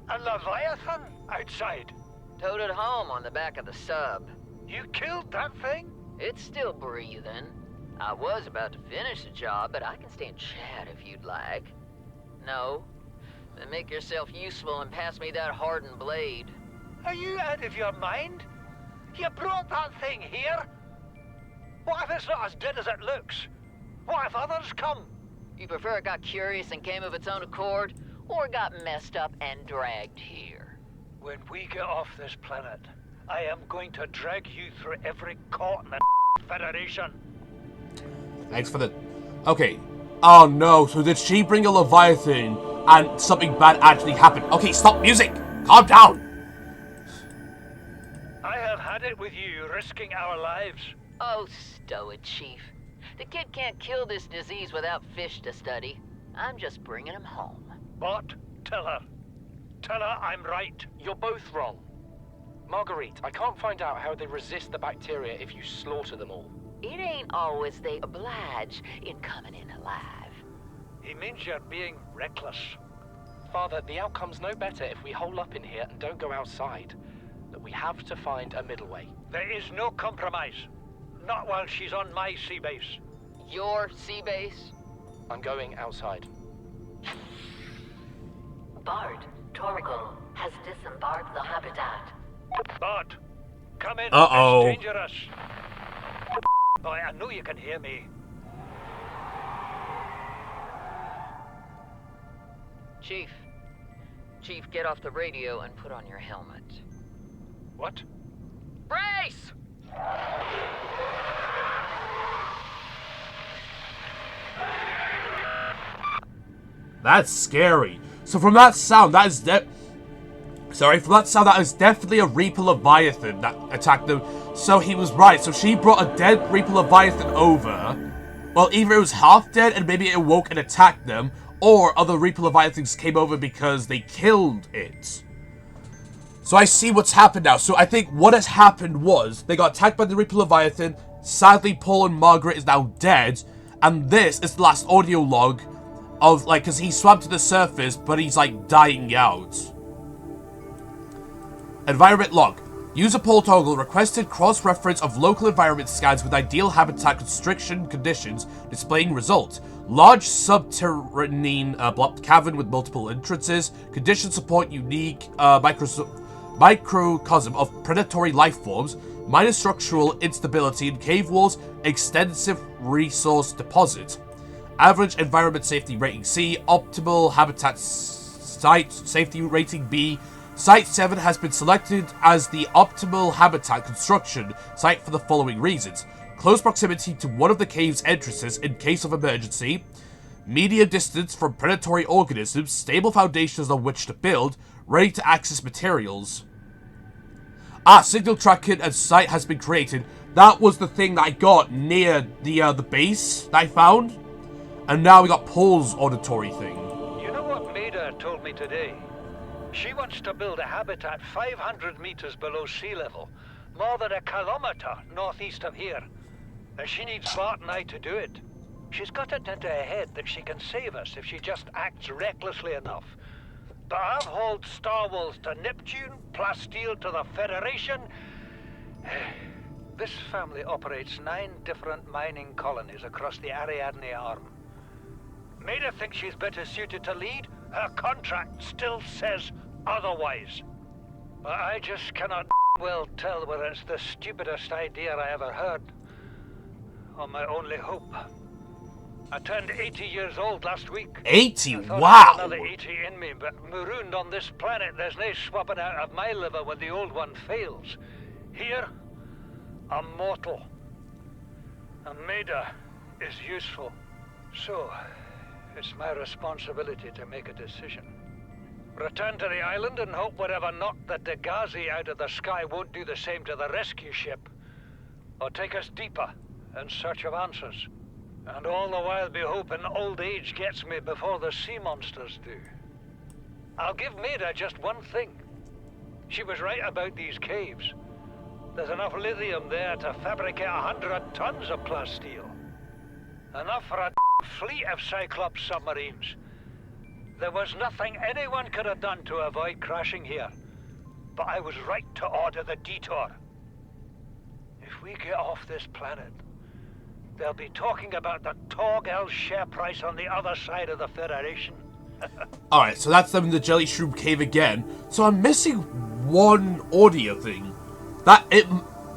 a Leviathan outside? Towed it home on the back of the sub. You killed that thing? It's still breathing. I was about to finish the job, but I can stay and chat if you'd like. No? Then make yourself useful and pass me that hardened blade. Are you out of your mind? You brought that thing here? What if it's not as dead as it looks? What if others come? You prefer it got curious and came of its own accord, or got messed up and dragged here? When we get off this planet, I am going to drag you through every court in the Federation. Thanks for the... Okay. Oh no, so did she bring a Leviathan and something bad actually happened? Okay, stop music! Calm down! I have had it with you, risking our lives. Oh, stow it, Chief. The kid can't kill this disease without fish to study. I'm just bringing him home. But tell her. Tell her I'm right. You're both wrong. Marguerite, I can't find out how they resist the bacteria if you slaughter them all. It ain't always they oblige in coming in alive. He means you're being reckless. Father, the outcome's no better if we hole up in here and don't go outside. That we have to find a middle way. There is no compromise. Not while she's on my sea base. Your sea base? I'm going outside. Bard, Torgal has disembarked the habitat. Bart, come in. Uh-oh. It's dangerous. Boy, I know you can hear me. Chief. Chief, get off the radio and put on your helmet. What? Brace! That's scary. So from that sound, that is from that sound, that is definitely a Reaper Leviathan that attacked them. So he was right. So she brought a dead Reaper Leviathan over. Well, either it was half dead and maybe it awoke and attacked them, or other Reaper Leviathans came over because they killed it. So I see what's happened now. So I think what has happened was they got attacked by the Reaper Leviathan. Sadly, Paul and Margaret is now dead. And this is the last audio log of, like, because he swam to the surface, but he's, like, dying out. Environment log. User Paul Toggle requested cross-reference of local environment scans with ideal habitat constriction conditions, displaying results. Large subterranean blocked cavern with multiple entrances. Conditions support unique microcosm of predatory life forms. Minor structural instability in cave walls. Extensive resource deposit. Average environment safety rating C. Optimal habitat site safety rating B. Site 7 has been selected as the optimal habitat construction site for the following reasons. Close proximity to one of the cave's entrances in case of emergency. Medium distance from predatory organisms. Stable foundations on which to build. Ready to access materials. Signal tracking and site has been created. That was the thing that I got near the base that I found. And now we got Paul's auditory thing. You know what Maida told me today? She wants to build a habitat 500 meters below sea level, more than a kilometer northeast of here. And she needs Bart and I to do it. She's got it into her head that she can save us if she just acts recklessly enough. But I've hauled Star Wars to Neptune, Plasteel to the Federation. This family operates 9 different mining colonies across the Ariadne Arm. Maida thinks she's better suited to lead. Her contract still says otherwise. But I just cannot well tell whether it's the stupidest idea I ever heard, or my only hope. I turned 80 years old last week. 80? I thought I Wow! had another 80 in me, but marooned on this planet, there's no swapping out of my liver when the old one fails. Here, I'm mortal. And Maida is useful. So, it's my responsibility to make a decision. Return to the island and hope whatever knocked the Degazi out of the sky won't do the same to the rescue ship. Or take us deeper in search of answers. And all the while be hoping old age gets me before the sea monsters do. I'll give Maida just one thing. She was right about these caves. There's enough lithium there to fabricate 100 tons of plasteel. Enough for a fleet of Cyclops submarines. There was nothing anyone could have done to avoid crashing here. But I was right to order the detour. If we get off this planet, they'll be talking about the Torgal share price on the other side of the Federation. Alright, so that's them in the Jelly Shroom Cave again. So I'm missing one audio thing.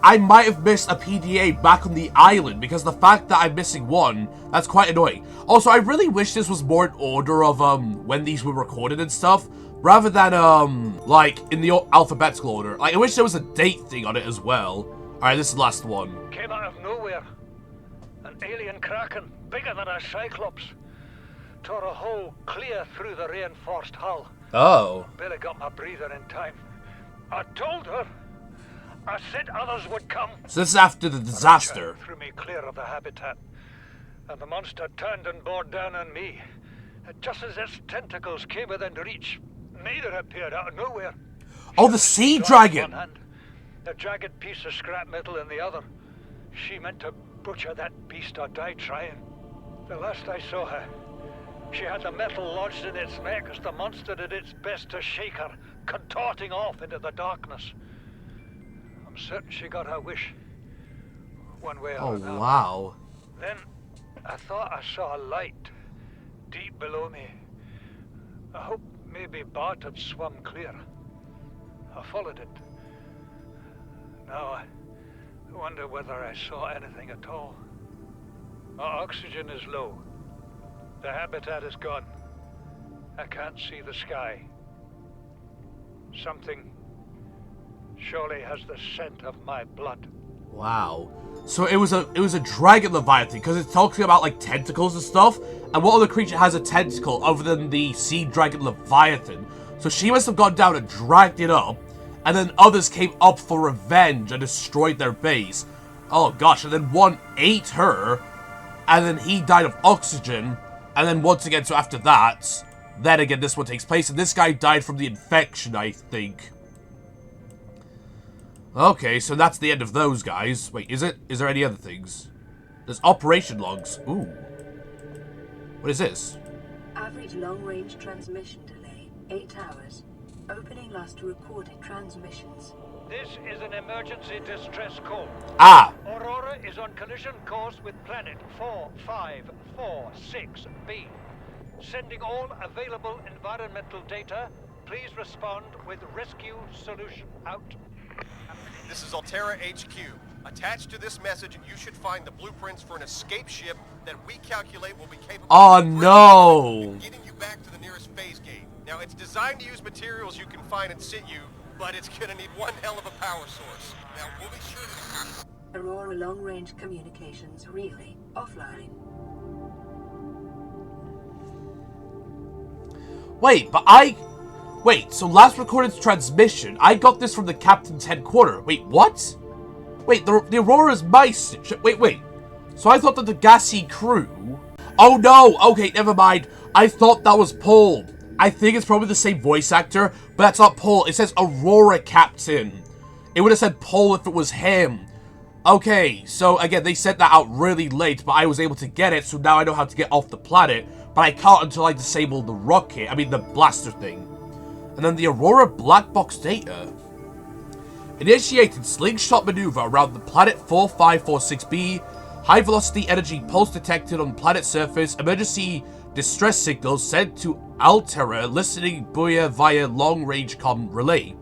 I might have missed a PDA back on the island, because the fact that I'm missing one, that's quite annoying. Also, I really wish this was more in order of, when these were recorded and stuff, rather than, like, in the alphabetical order. Like, I wish there was a date thing on it as well. Alright, this is the last one. Came out of nowhere. An alien kraken, bigger than a Cyclops. Tore a hole clear through the reinforced hull. Oh. Barely got my breather in time. I told her. I said others would come. So this is after the disaster. Threw me clear of the habitat. And the monster turned and bore down on me. Just as its tentacles came within reach, Maida appeared out of nowhere. Oh, the sea dragon! One hand, a jagged piece of scrap metal in the other. She meant to butcher that beast or die trying. The last I saw her, she had the metal lodged in its neck as the monster did its best to shake her, contorting off into the darkness. I'm certain she got her wish, one way or another. Oh, wow. Then I thought I saw a light deep below me. I hoped maybe Bart had swum clear. I followed it. Now I wonder whether I saw anything at all. Our oxygen is low. The habitat is gone. I can't see the sky. Something surely has the scent of my blood. Wow. So it was a dragon leviathan, because it's talking about like tentacles and stuff. And what other creature has a tentacle other than the sea dragon leviathan? So she must have gone down and dragged it up, and then others came up for revenge and destroyed their base. Oh gosh, and then one ate her, and then he died of oxygen, and then once again, so after that, then again this one takes place, and this guy died from the infection, I think. Okay, so that's the end of those guys. Wait, is it? Is there any other things? There's operation logs. Ooh. What is this? Average long-range transmission delay, 8 hours. Opening last recorded transmissions. This is an emergency distress call. Ah! Aurora is on collision course with planet 4546b. Sending all available environmental data. Please respond with rescue solution. Out. This is Altera HQ. Attached to this message, you should find the blueprints for an escape ship that we calculate will be capable Oh, of no. getting you back to the nearest phase gate. Now, it's designed to use materials you can find in situ, but it's gonna need one hell of a power source. Now, we'll be sure to... Aurora long-range communications really offline. Wait, Wait, so last recorded transmission, I got this from the captain's headquarters. Wait, what? Wait, the Aurora's my ship. Wait. So I thought that the gassy crew... Oh no, okay, never mind. I thought that was Paul. I think it's probably the same voice actor, but that's not Paul. It says Aurora Captain. It would have said Paul if it was him. Okay, so again, they sent that out really late, but I was able to get it, so now I know how to get off the planet, but I can't until I disable the rocket, the blaster thing. And then the Aurora black box data. Initiated slingshot maneuver around the planet 4546b. High velocity energy pulse detected on planet surface. Emergency distress signals sent to Altera, listening buoy via long-range comm relay.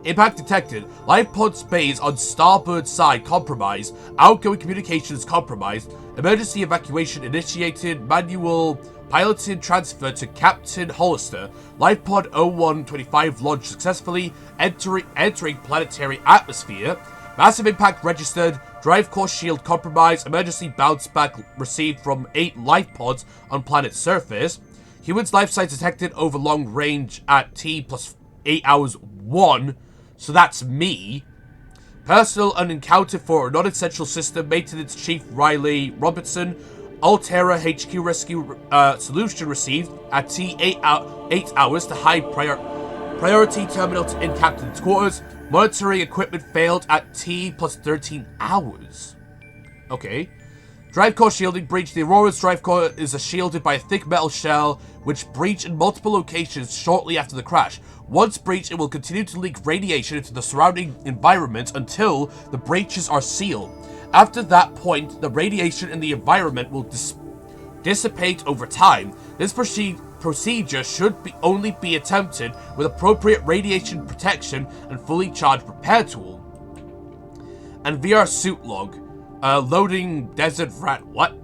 Impact detected. Life pod space on starboard side compromised. Outgoing communications compromised. Emergency evacuation initiated. Manual piloted transfer to Captain Hollister. Life pod 0125 launched successfully. Entering planetary atmosphere. Massive impact registered. Drive core shield compromised. Emergency bounce back received from 8 life pods on planet surface. Human's life signs detected over long range at T plus 8 hours 1. So that's me. Personal unencountered for non-essential system. Maintenance Chief Riley Robertson. Altera HQ rescue solution received at T 8 hours to high priority terminal in captain's quarters. Monitoring equipment failed at T plus 13 hours. Okay. Drive core shielding breach. The Aurora's drive core is shielded by a thick metal shell, which breached in multiple locations shortly after the crash. Once breached, it will continue to leak radiation into the surrounding environment until the breaches are sealed. After that point, the radiation in the environment will dissipate over time. This procedure should only be attempted with appropriate radiation protection and fully charged repair tool. And VR suit log. Loading desert rat. What?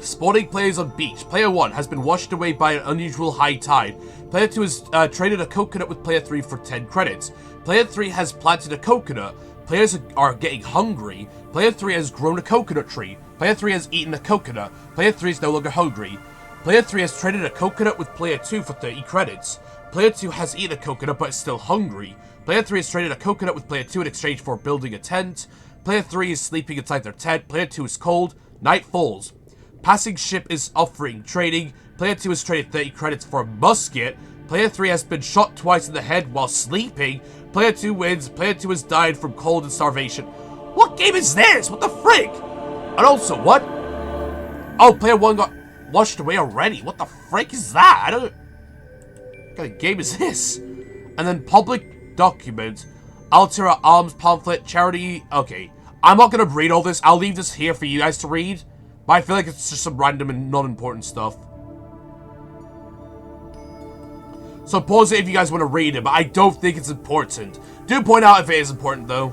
Spawning players on beach. Player 1 has been washed away by an unusual high tide. Player 2 has traded a coconut with Player 3 for 10 credits. Player 3 has planted a coconut. Players are getting hungry. Player 3 has grown a coconut tree. Player 3 has eaten a coconut. Player 3 is no longer hungry. Player 3 has traded a coconut with Player 2 for 30 credits. Player 2 has eaten a coconut but is still hungry. Player 3 has traded a coconut with Player 2 in exchange for building a tent. Player 3 is sleeping inside their tent. Player 2 is cold. Night falls. Passing ship is offering trading. Player 2 has traded 30 credits for a musket. Player 3 has been shot twice in the head while sleeping. Player 2 wins. Player 2 has died from cold and starvation. What game is this? What the frick? And also, what? Oh, Player 1 got washed away already. What the frick is that? I don't... What kind of game is this? And then public document. Altera Arms Pamphlet. Charity... Okay. I'm not going to read all this. I'll leave this here for you guys to read. But I feel like it's just some random and non-important stuff. So pause it if you guys want to read it, but I don't think it's important. Do point out if it is important, though.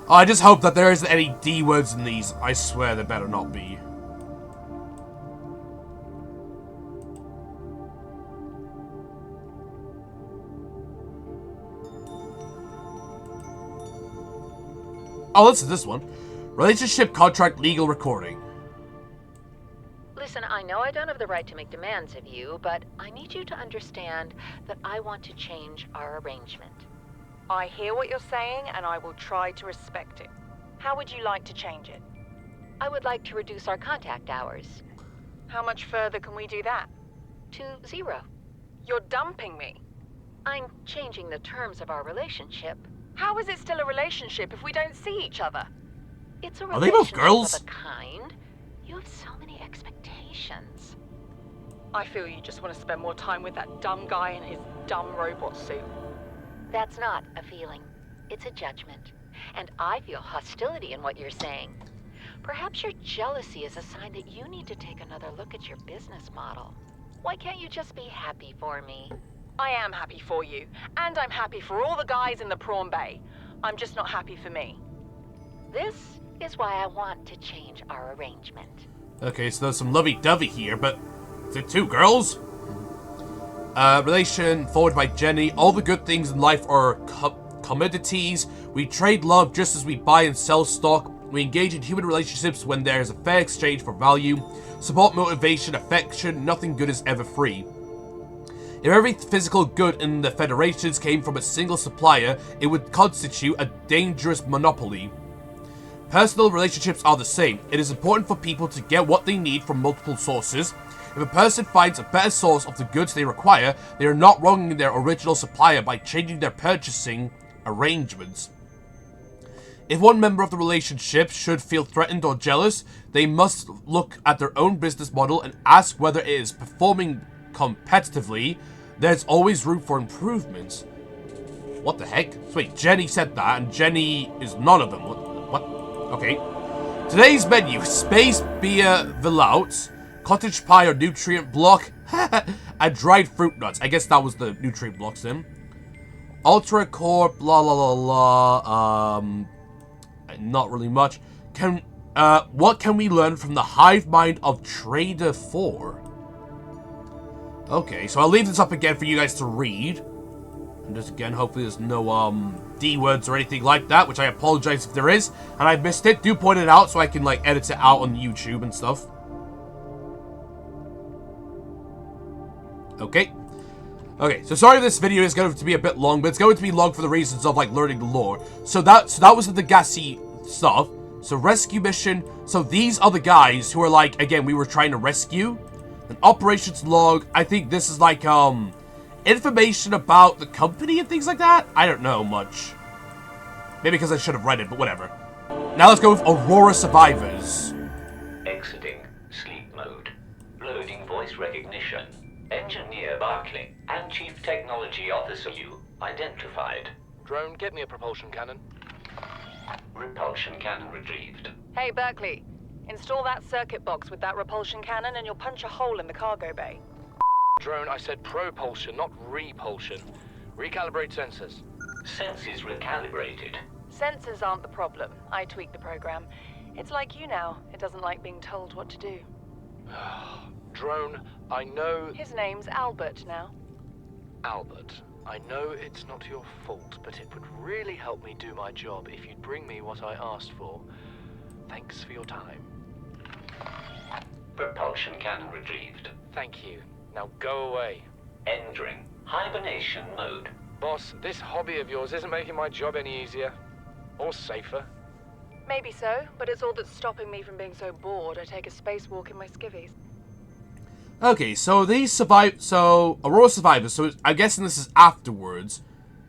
I just hope that there isn't any D words in these. I swear there better not be. Oh, listen to this one. Relationship contract legal recording. Listen, I know I don't have the right to make demands of you, but I need you to understand that I want to change our arrangement. I hear what you're saying, and I will try to respect it. How would you like to change it? I would like to reduce our contact hours. How much further can we do that? To 0. You're dumping me. I'm changing the terms of our relationship. How is it still a relationship if we don't see each other? It's a Are they both relationship girls? of a kind. You have so many expectations. I feel you just want to spend more time with that dumb guy in his dumb robot suit. That's not a feeling. It's a judgment. And I feel hostility in what you're saying. Perhaps your jealousy is a sign that you need to take another look at your business model. Why can't you just be happy for me? I am happy for you, and I'm happy for all the guys in the prawn bay. I'm just not happy for me. This is why I want to change our arrangement. Okay, so there's some lovey-dovey here, but is it 2 girls? Relation forward by Jenny. All the good things in life are commodities. We trade love just as we buy and sell stock. We engage in human relationships when there is a fair exchange for value. Support, motivation, affection. Nothing good is ever free. If every physical good in the Federations came from a single supplier, it would constitute a dangerous monopoly. Personal relationships are the same. It is important for people to get what they need from multiple sources. If a person finds a better source of the goods they require, they are not wronging their original supplier by changing their purchasing arrangements. If one member of the relationship should feel threatened or jealous, they must look at their own business model and ask whether it is performing competitively. There's always room for improvements. What the heck? So wait, Jenny said that, and Jenny is none of them. What? Okay. Today's menu: space beer velout, cottage pie or nutrient block, and dried fruit nuts. I guess that was the nutrient blocks then. Ultra core, blah blah blah blah. Not really much. What can we learn from the hive mind of Trader 4? Okay, so I'll leave this up again for you guys to read. And just again, hopefully there's no D words or anything like that, which I apologize if there is. And I missed it. Do point it out so I can like edit it out on YouTube and stuff. Okay. Okay, so sorry this video is going to be a bit long, but it's going to be long for the reasons of like learning the lore. So that was the gassy stuff. So rescue mission. So these are the guys who are like, again, we were trying to rescue. An operations log. I think this is like information about the company and things like that. I don't know much. Maybe because I should have read it, but whatever. Now let's go with Aurora survivors. Exiting sleep mode. Loading voice recognition. Engineer Barclay and Chief Technology Officer you identified. Drone, get me a propulsion cannon. Repulsion cannon retrieved. Hey, Berkeley. Install that circuit box with that repulsion cannon and you'll punch a hole in the cargo bay. Drone, I said propulsion, not repulsion. Recalibrate sensors. Senses recalibrated. Sensors aren't the problem. I tweaked the program. It's like you now. It doesn't like being told what to do. Drone, I know... His name's Albert now. Albert, I know it's not your fault, but it would really help me do my job if you'd bring me what I asked for. Thanks for your time. Propulsion cannon retrieved. Thank you. Now go away. Entering hibernation mode. Boss, this hobby of yours isn't making my job any easier. Or safer. Maybe so, but it's all that's stopping me from being so bored I take a spacewalk in my skivvies. Okay, so these Aurora survivors, so I'm guessing this is afterwards.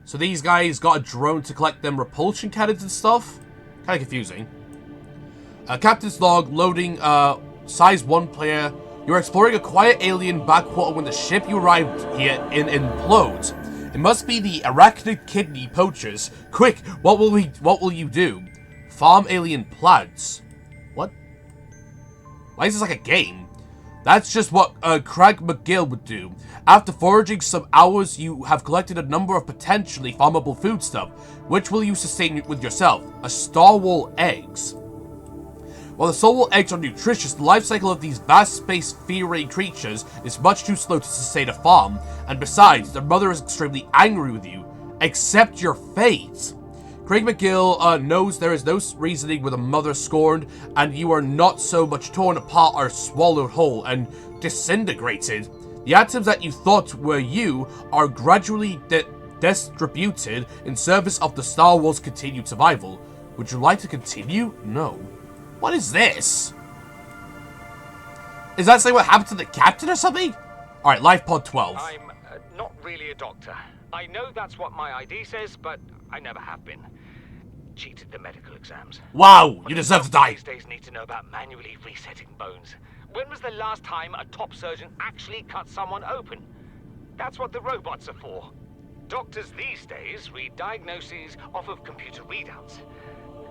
So these guys got a drone to collect them repulsion cannons and stuff? Kind of confusing. Captain's log, loading, size 1 player. You're exploring a quiet alien backwater when the ship you arrived here in implodes. It must be the arachnid kidney poachers. Quick, what will you do? Farm alien plants. What? Why is this like a game? That's just what Craig McGill would do. After foraging some hours, you have collected a number of potentially farmable foodstuff. Which will you sustain with yourself? A Starwall eggs. While the Starwall eggs are nutritious, the life cycle of these vast space-faring creatures is much too slow to sustain a farm. And besides, their mother is extremely angry with you. Accept your fate. Craig McGill knows there is no reasoning with a mother scorned, and you are not so much torn apart or swallowed whole and disintegrated. The atoms that you thought were you are gradually distributed in service of the Star Wars' continued survival. Would you like to continue? No. What is this? Is that saying what happened to the captain or something? Alright, Life Pod 12. I'm not really a doctor. I know that's what my ID says, but I never have been. Cheated the medical exams. Wow, you deserve to die. These days need to know about manually resetting bones. When was the last time a top surgeon actually cut someone open? That's what the robots are for. Doctors these days read diagnoses off of computer readouts.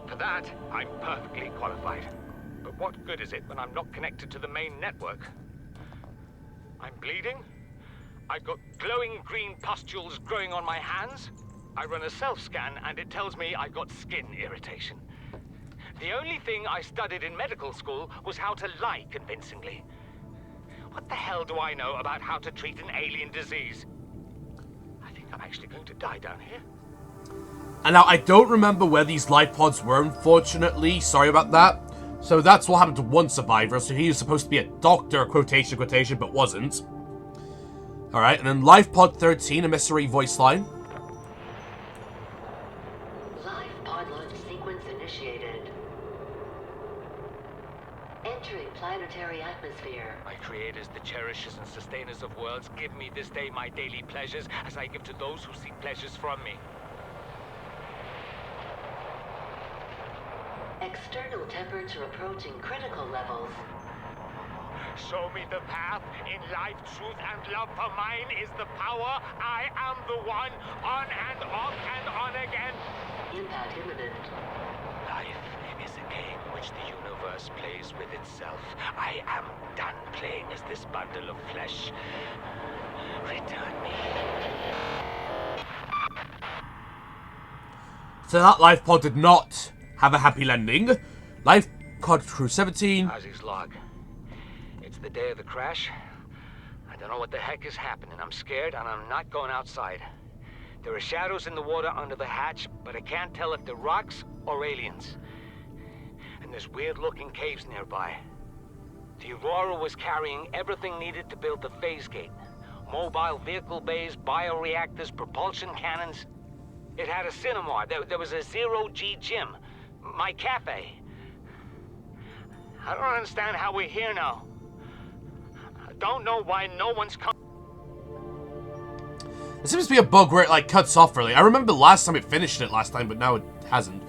For that, I'm perfectly qualified. But what good is it when I'm not connected to the main network? I'm bleeding. I've got glowing green pustules growing on my hands. I run a self-scan and it tells me I've got skin irritation. The only thing I studied in medical school was how to lie convincingly. What the hell do I know about how to treat an alien disease? I think I'm actually going to die down here. And now, I don't remember where these life pods were, unfortunately. Sorry about that. So that's what happened to one survivor. So he was supposed to be a doctor, quotation, but wasn't. Alright, and then Life Pod 13, emissary voice line. Life pod launch sequence initiated. Entering planetary atmosphere. atmosphere. My creators, the cherishers and sustainers of worlds, give me this day my daily pleasures as I give to those who seek pleasures from me. External temperature approaching critical levels. Show me the path. In life, truth, and love for mine is the power. I am the one. On and off and on again. Impact imminent. Life is a game which the universe plays with itself. I am done playing as this bundle of flesh. Return me. So that life pod did not have a happy landing. Life pod crew 17. Ozzy's log. It's the day of the crash. I don't know what the heck is happening. I'm scared and I'm not going outside. There are shadows in the water under the hatch, but I can't tell if they're rocks or aliens. And there's weird-looking caves nearby. The Aurora was carrying everything needed to build the phase gate. Mobile vehicle bays, bioreactors, propulsion cannons. It had a cinema. There was a zero-G gym. My cafe. I don't understand how we're here now. I don't know why no one's come. There seems to be a bug where it like cuts off early. I remember last time it finished it last time, but now it hasn't.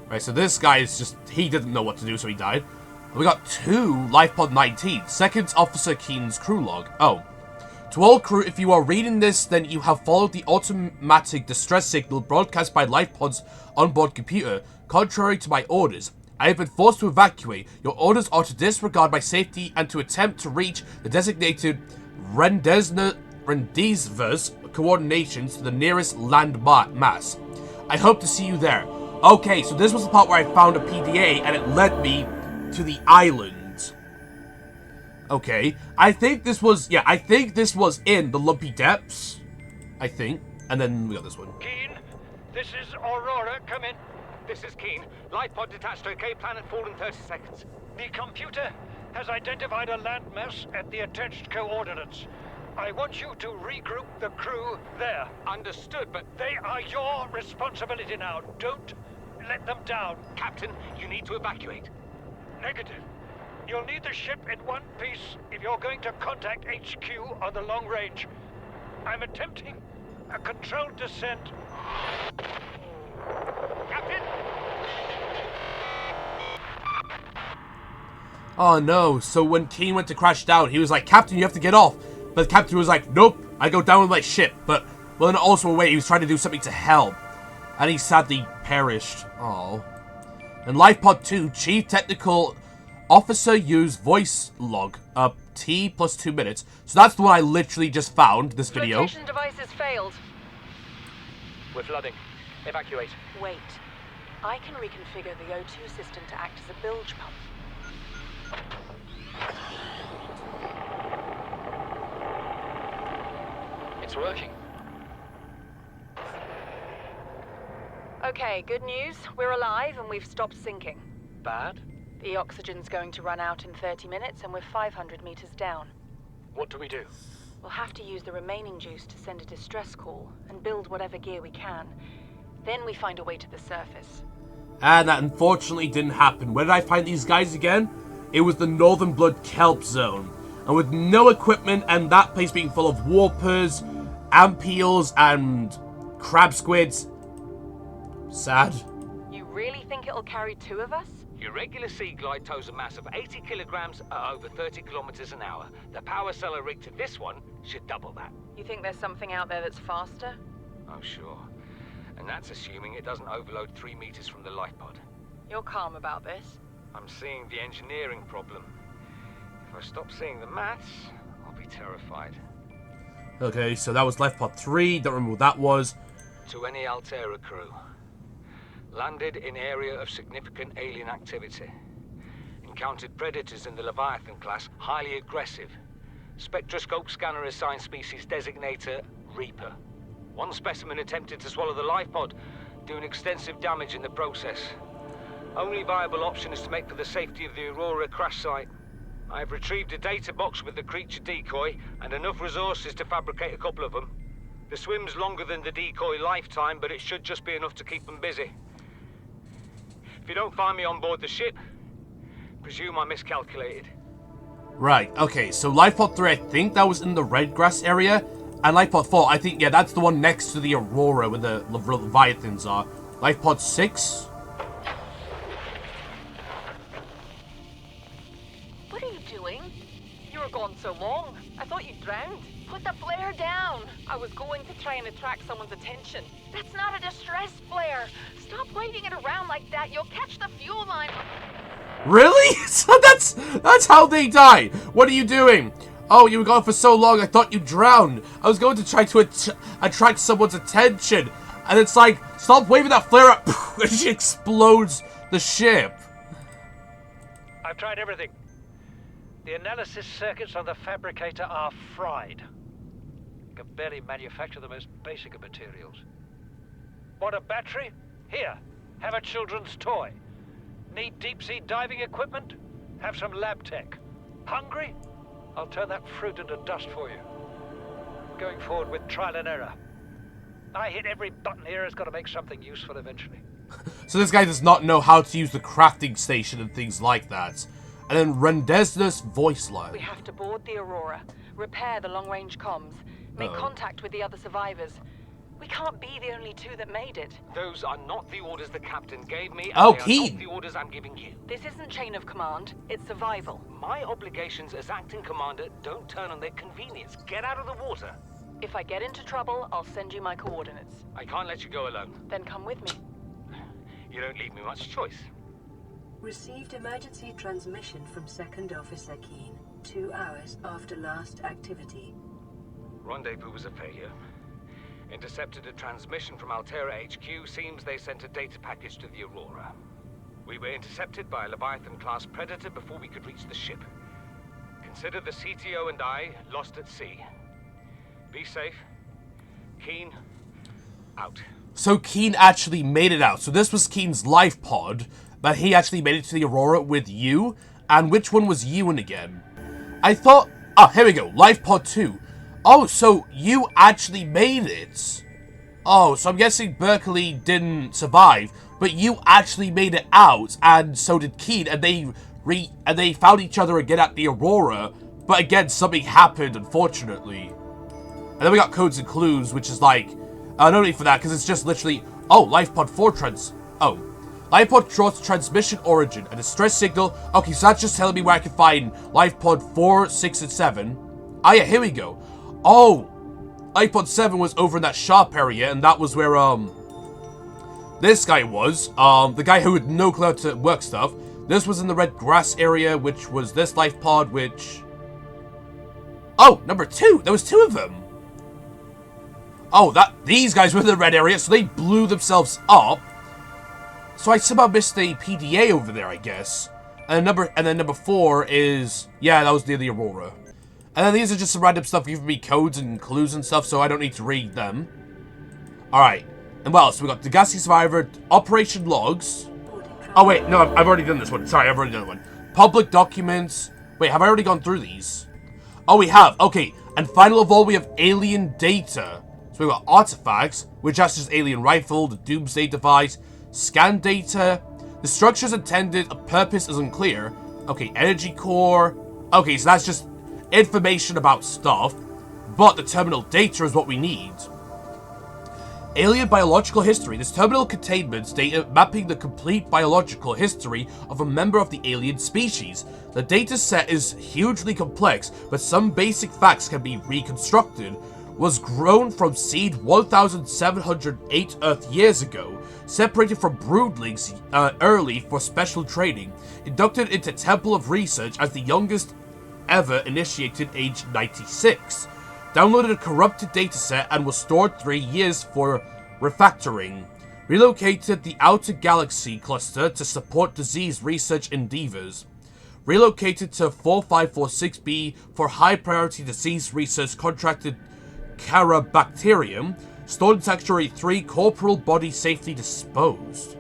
Right, so this guy is just, he didn't know what to do, so he died. We got 2 LifePod 19, Second Officer Keen's crew log. Oh. To all crew, if you are reading this, then you have followed the automatic distress signal broadcast by LifePod's onboard computer, contrary to my orders. I have been forced to evacuate. Your orders are to disregard my safety and to attempt to reach the designated Rendezvous coordinations to the nearest land mass. I hope to see you there. Okay, so this was the part where I found a PDA and it led me to the island. Okay, I think this was, yeah, I think this was in the Lumpy Depths. I think. And then we got this one. Keen, this is Aurora. Come in. This is Keen. Life pod detached to Cape Planet 4 in 30 seconds. The computer has identified a landmass at the attached coordinates. I want you to regroup the crew there. Understood, but They are your responsibility now. Don't let them down. Captain, you need to evacuate. Negative. You'll need the ship in one piece if you're going to contact HQ on the long range. I'm attempting a controlled descent. Captain! Oh no, so when Keen went to crash down, he was like, Captain, you have to get off. But the captain was like, nope, I go down with my ship. But, well, then also wait, he was trying to do something to help. And he sadly perished. Oh. And LifePod 2, Chief Technical Officer used voice log. T plus 2 minutes. So that's the one I literally just found, this video. Flotation device has failed. We're flooding. Evacuate. Wait. I can reconfigure the O2 system to act as a bilge pump. It's working. Okay, good news. We're alive and we've stopped sinking. Bad? The oxygen's going to run out in 30 minutes and we're 500 meters down. What do we do? We'll have to use the remaining juice to send a distress call and build whatever gear we can. Then we find a way to the surface. And that unfortunately didn't happen. Where did I find these guys again? It was the Northern Blood Kelp Zone. And with no equipment and that place being full of warpers, ampeels, and crab squids. Sad. You really think it'll carry 2 of us? Your regular sea glide tows a mass of 80 kilograms at over 30 kilometers an hour. The power cellar rig to this one should double that. You think there's something out there that's faster? Oh, sure. And that's assuming it doesn't overload 3 meters from the life pod. You're calm about this? I'm seeing the engineering problem. If I stop seeing the maths, I'll be terrified. Okay, so that was LifePod 3. Don't remember what that was. To any Altera crew. Landed in area of significant alien activity. Encountered predators in the Leviathan class, highly aggressive. Spectroscope scanner assigned species designator Reaper. One specimen attempted to swallow the life pod, doing extensive damage in the process. Only viable option is to make for the safety of the Aurora crash site. I have retrieved a data box with the creature decoy and enough resources to fabricate a couple of them. The swim's longer than the decoy lifetime, but it should just be enough to keep them busy. If you don't find me on board the ship, presume I miscalculated. Right, okay, so life pod 3, I think that was in the red grass area. And life pod 4, I think, yeah, that's the one next to the Aurora where the Leviathans are. Life pod 6? What are you doing? You were gone so long. I thought you drowned. Put the flare down. I was going to try and attract someone's attention. That's not a distress flare. Stop waving it around like that. You'll catch the fuel line. Really? So that's how they die. What are you doing? Oh, you were gone for so long, I thought you drowned. I was going to try to attract someone's attention. And it's like, stop waving that flare up. And she explodes the ship. I've tried everything. The analysis circuits on the fabricator are fried. You can barely manufacture the most basic of materials. Want a battery? Here, have a children's toy. Need deep-sea diving equipment? Have some lab tech. Hungry? I'll turn that fruit into dust for you. Going forward with trial and error. I hit every button here has got to make something useful eventually. So this guy does not know how to use the crafting station and things like that. And then Rendesna's voice line. We have to board the Aurora, repair the long-range comms, make contact with the other survivors. We can't be the only two that made it. Those are not the orders the captain gave me, and Oh, they are Keen. not the orders I'm giving you. This isn't chain of command, it's survival. My obligations as acting commander don't turn on their convenience. Get out of the water. If I get into trouble, I'll send you my coordinates. I can't let you go alone. Then come with me. You don't leave me much choice. Received emergency transmission from Second Officer Keen, 2 hours after last activity. Rendezvous was a failure. Intercepted a transmission from Altera HQ. Seems they sent a data package to the Aurora. We were intercepted by a Leviathan-class predator before we could reach the ship. Consider the CTO and I lost at sea. Be safe. Keen, out. So Keen actually made it out. So this was Keen's life pod, but he actually made it to the Aurora with you. And which one was you in again? I thought... Oh, here we go. Life pod 2. Oh, so you actually made it. Oh, so I'm guessing Berkeley didn't survive, but you actually made it out, and so did Keen, and they found each other again at the Aurora, but again, something happened, unfortunately. And then we got codes and clues, which is like, no need for that, because it's just literally, oh, LifePod 4 LifePod short transmission origin, a distress signal. Okay, so that's just telling me where I can find LifePod 4, 6, and 7. Ah, yeah, here we go. Oh, LifePod 7 was over in that shop area, and that was where, this guy was. The guy who had no clue how to work stuff. This was in the red grass area, which was this LifePod, which... Oh, number 2! There was 2 of them! Oh, these guys were in the red area, so they blew themselves up. So I somehow missed a PDA over there, I guess. And then number 4 is... Yeah, that was near the Aurora. And then these are just some random stuff giving me codes and clues and stuff, so I don't need to read them. Alright. And what else? We got Degassi Survivor, Operation Logs. Oh, wait, no, I've already done this one. Sorry, I've already done one. Public documents. Wait, have I already gone through these? Oh, we have. Okay. And final of all, we have alien data. So we got artifacts, which is just alien rifle, the doomsday device, scan data. The structure's intended purpose is unclear. Okay, energy core. Okay, so that's just information about stuff. But the terminal data is what we need. Alien biological history. This terminal contains data mapping the complete biological history of a member of the alien species. The data set is hugely complex, but some basic facts can be reconstructed. Was grown from seed 1,708 Earth years ago, separated from broodlings early for special training, inducted into Temple of Research as the youngest ever initiated, age 96. Downloaded a corrupted dataset and was stored 3 years for refactoring. Relocated the Outer Galaxy cluster to support disease research endeavors. Relocated to 4546B for high priority disease research contracted Carabacterium. Stored in Sanctuary 3, corporal body safely disposed.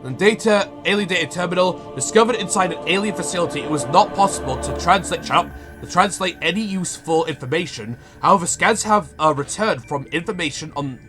And alien data terminal, discovered inside an alien facility. It was not possible to translate any useful information. However, scans have returned from information on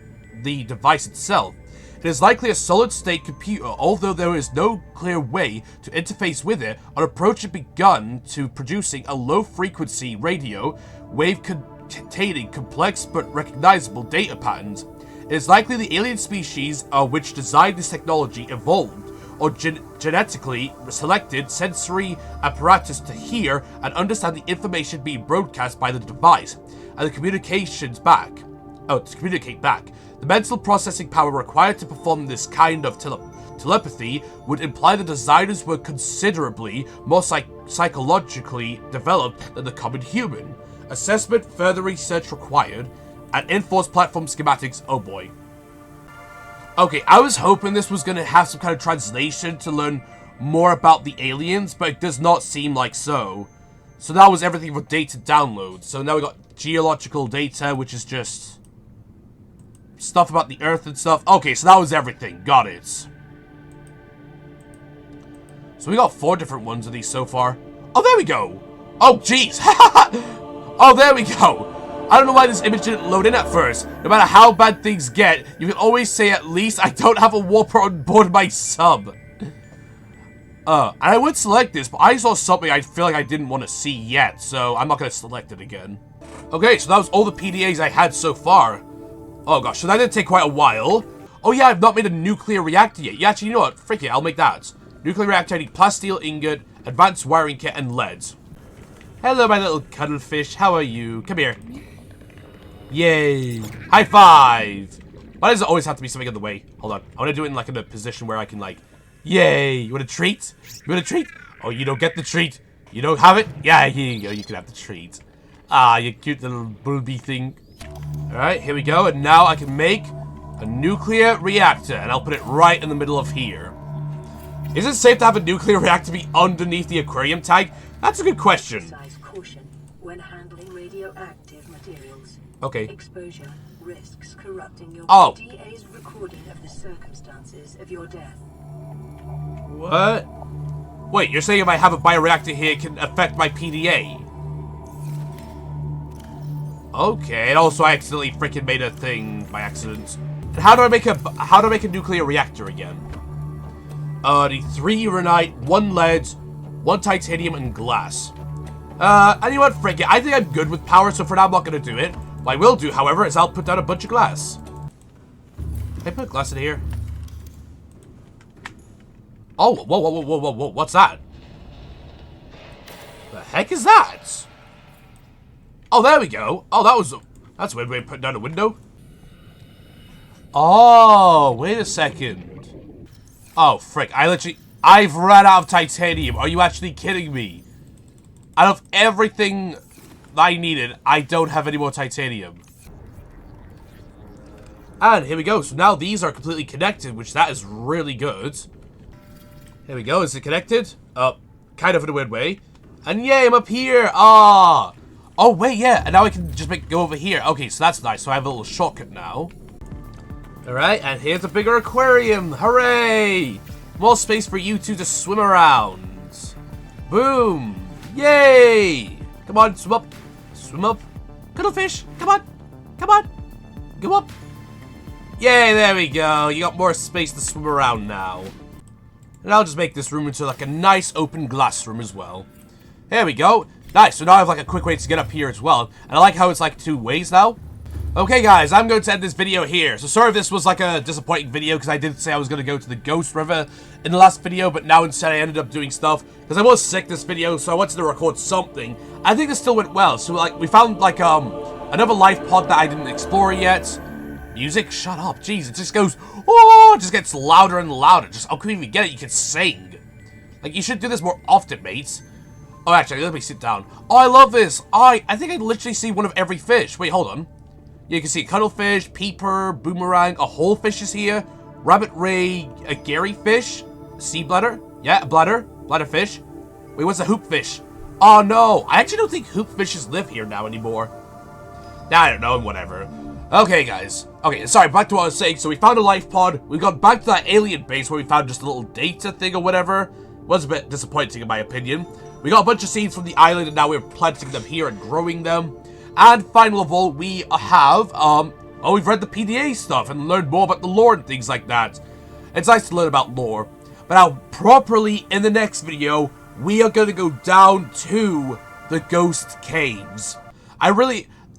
the device itself. It is likely a solid-state computer, although there is no clear way to interface with it. On approach, it begun to producing a low-frequency radio wave containing complex but recognizable data patterns. It is likely the alien species which designed this technology evolved or genetically selected sensory apparatus to hear and understand the information being broadcast by the device, and to communicate back. The mental processing power required to perform this kind of telepathy would imply the designers were considerably more psychologically developed than the common human. Assessment, further research required, and enforced platform schematics. Oh boy. Okay, I was hoping this was going to have some kind of translation to learn more about the aliens, but it does not seem like so. So that was everything for data download. So now we got geological data, which is just stuff about the Earth and stuff. Okay, so that was everything. Got it. So we got 4 different ones of these so far. Oh, there we go. Oh, jeez. Oh, there we go. I don't know why this image didn't load in at first. No matter how bad things get, you can always say at least I don't have a warper on board my sub. And I would select this, but I saw something I feel like I didn't want to see yet, so I'm not going to select it again. Okay, so that was all the PDAs I had so far. Oh gosh, so that did take quite a while. Oh yeah, I've not made a nuclear reactor yet. Yeah, actually, you know what? Frick it, I'll make that. Nuclear reactor, I need plasteel ingot, advanced wiring kit, and lead. Hello, my little cuddlefish. How are you? Come here. Yay. High five. Why does it always have to be something in the way? Hold on. I want to do it in like in a position where I can like, yay. You want a treat? You want a treat? Oh, you don't get the treat. You don't have it? Yeah, here you go. You can have the treat. Ah, you cute little bulby thing. Alright, here we go. And now I can make a nuclear reactor. And I'll put it right in the middle of here. Is it safe to have a nuclear reactor be underneath the aquarium tank? That's a good question. Exercise caution when handling radioactive materials. Okay. Exposure risks corrupting your PDA's recording of the circumstances of your death. What? Wait, you're saying if I have a bioreactor here, it can affect my PDA? Okay, and also I accidentally freaking made a thing by accident. And how do I make a nuclear reactor again? Need 3 uranite, 1 lead, 1 titanium, and glass. And you know what, frick it, I think I'm good with power, so for now I'm not gonna do it. What I will do, however, is I'll put down a bunch of glass. Can I put glass in here? Oh, whoa, what's that? The heck is that? Oh, there we go. Oh, that's a weird way of putting down a window. Oh, wait a second. Oh, frick, I've run out of titanium. Are you actually kidding me? Out of everything I needed, I don't have any more titanium. And here we go. So now these are completely connected, which that is really good. Here we go. Is it connected? Kind of in a weird way. And yay, I'm up here. Ah. Oh, wait, yeah. And now I can just go over here. Okay, so that's nice. So I have a little shortcut now. Alright, and here's a bigger aquarium. Hooray! More space for you two to swim around. Boom. Yay! Come on, swim up. Swim up. Cuttlefish, come on. Come on. Go up. Yay, there we go. You got more space to swim around now. And I'll just make this room into like a nice open glass room as well. There we go. Nice, so now I have like a quick way to get up here as well. And I like how it's like 2 ways now. Okay guys, I'm going to end this video here. So sorry if this was like a disappointing video, because I did say I was going to go to the Ghost River in the last video, but now instead I ended up doing stuff, because I was sick this video, so I wanted to record something. I think this still went well. So like, we found like another life pod that I didn't explore yet. Music? Shut up. Jeez, it just goes, oh, it just gets louder and louder. Just, how can we even get it? You can sing. Like, you should do this more often, mates. Oh, actually, let me sit down. Oh, I love this. I think I literally see one of every fish. Wait, hold on. You can see a cuttlefish, peeper, boomerang, a whole fish is here, rabbit ray, a Gary fish, sea bladder, yeah, a bladder fish. Wait, what's a hoop fish? Oh no, I actually don't think hoop fishes live here now anymore. Nah, I don't know, whatever. Okay, guys. Okay, sorry, back to what I was saying. So we found a life pod. We got back to that alien base where we found just a little data thing or whatever. Was a bit disappointing in my opinion. We got a bunch of seeds from the island and now we're planting them here and growing them. And final of all, we have, Oh, we've read the PDA stuff and learned more about the lore and things like that. It's nice to learn about lore. But now, properly, in the next video, we are going to go down to the Ghost Caves.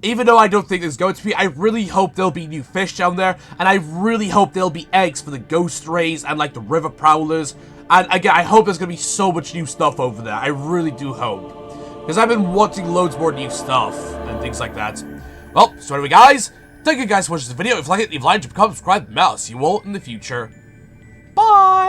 Even though I don't think there's going to be, I really hope there'll be new fish down there, and I really hope there'll be eggs for the ghost rays and, like, the river prowlers. And, again, I hope there's going to be so much new stuff over there. I really do hope. Because I've been wanting loads more new stuff and things like that. Well, so anyway, guys, thank you guys for watching this video. If you like it, leave a like, comment, subscribe, and I'll see you all in the future. Bye!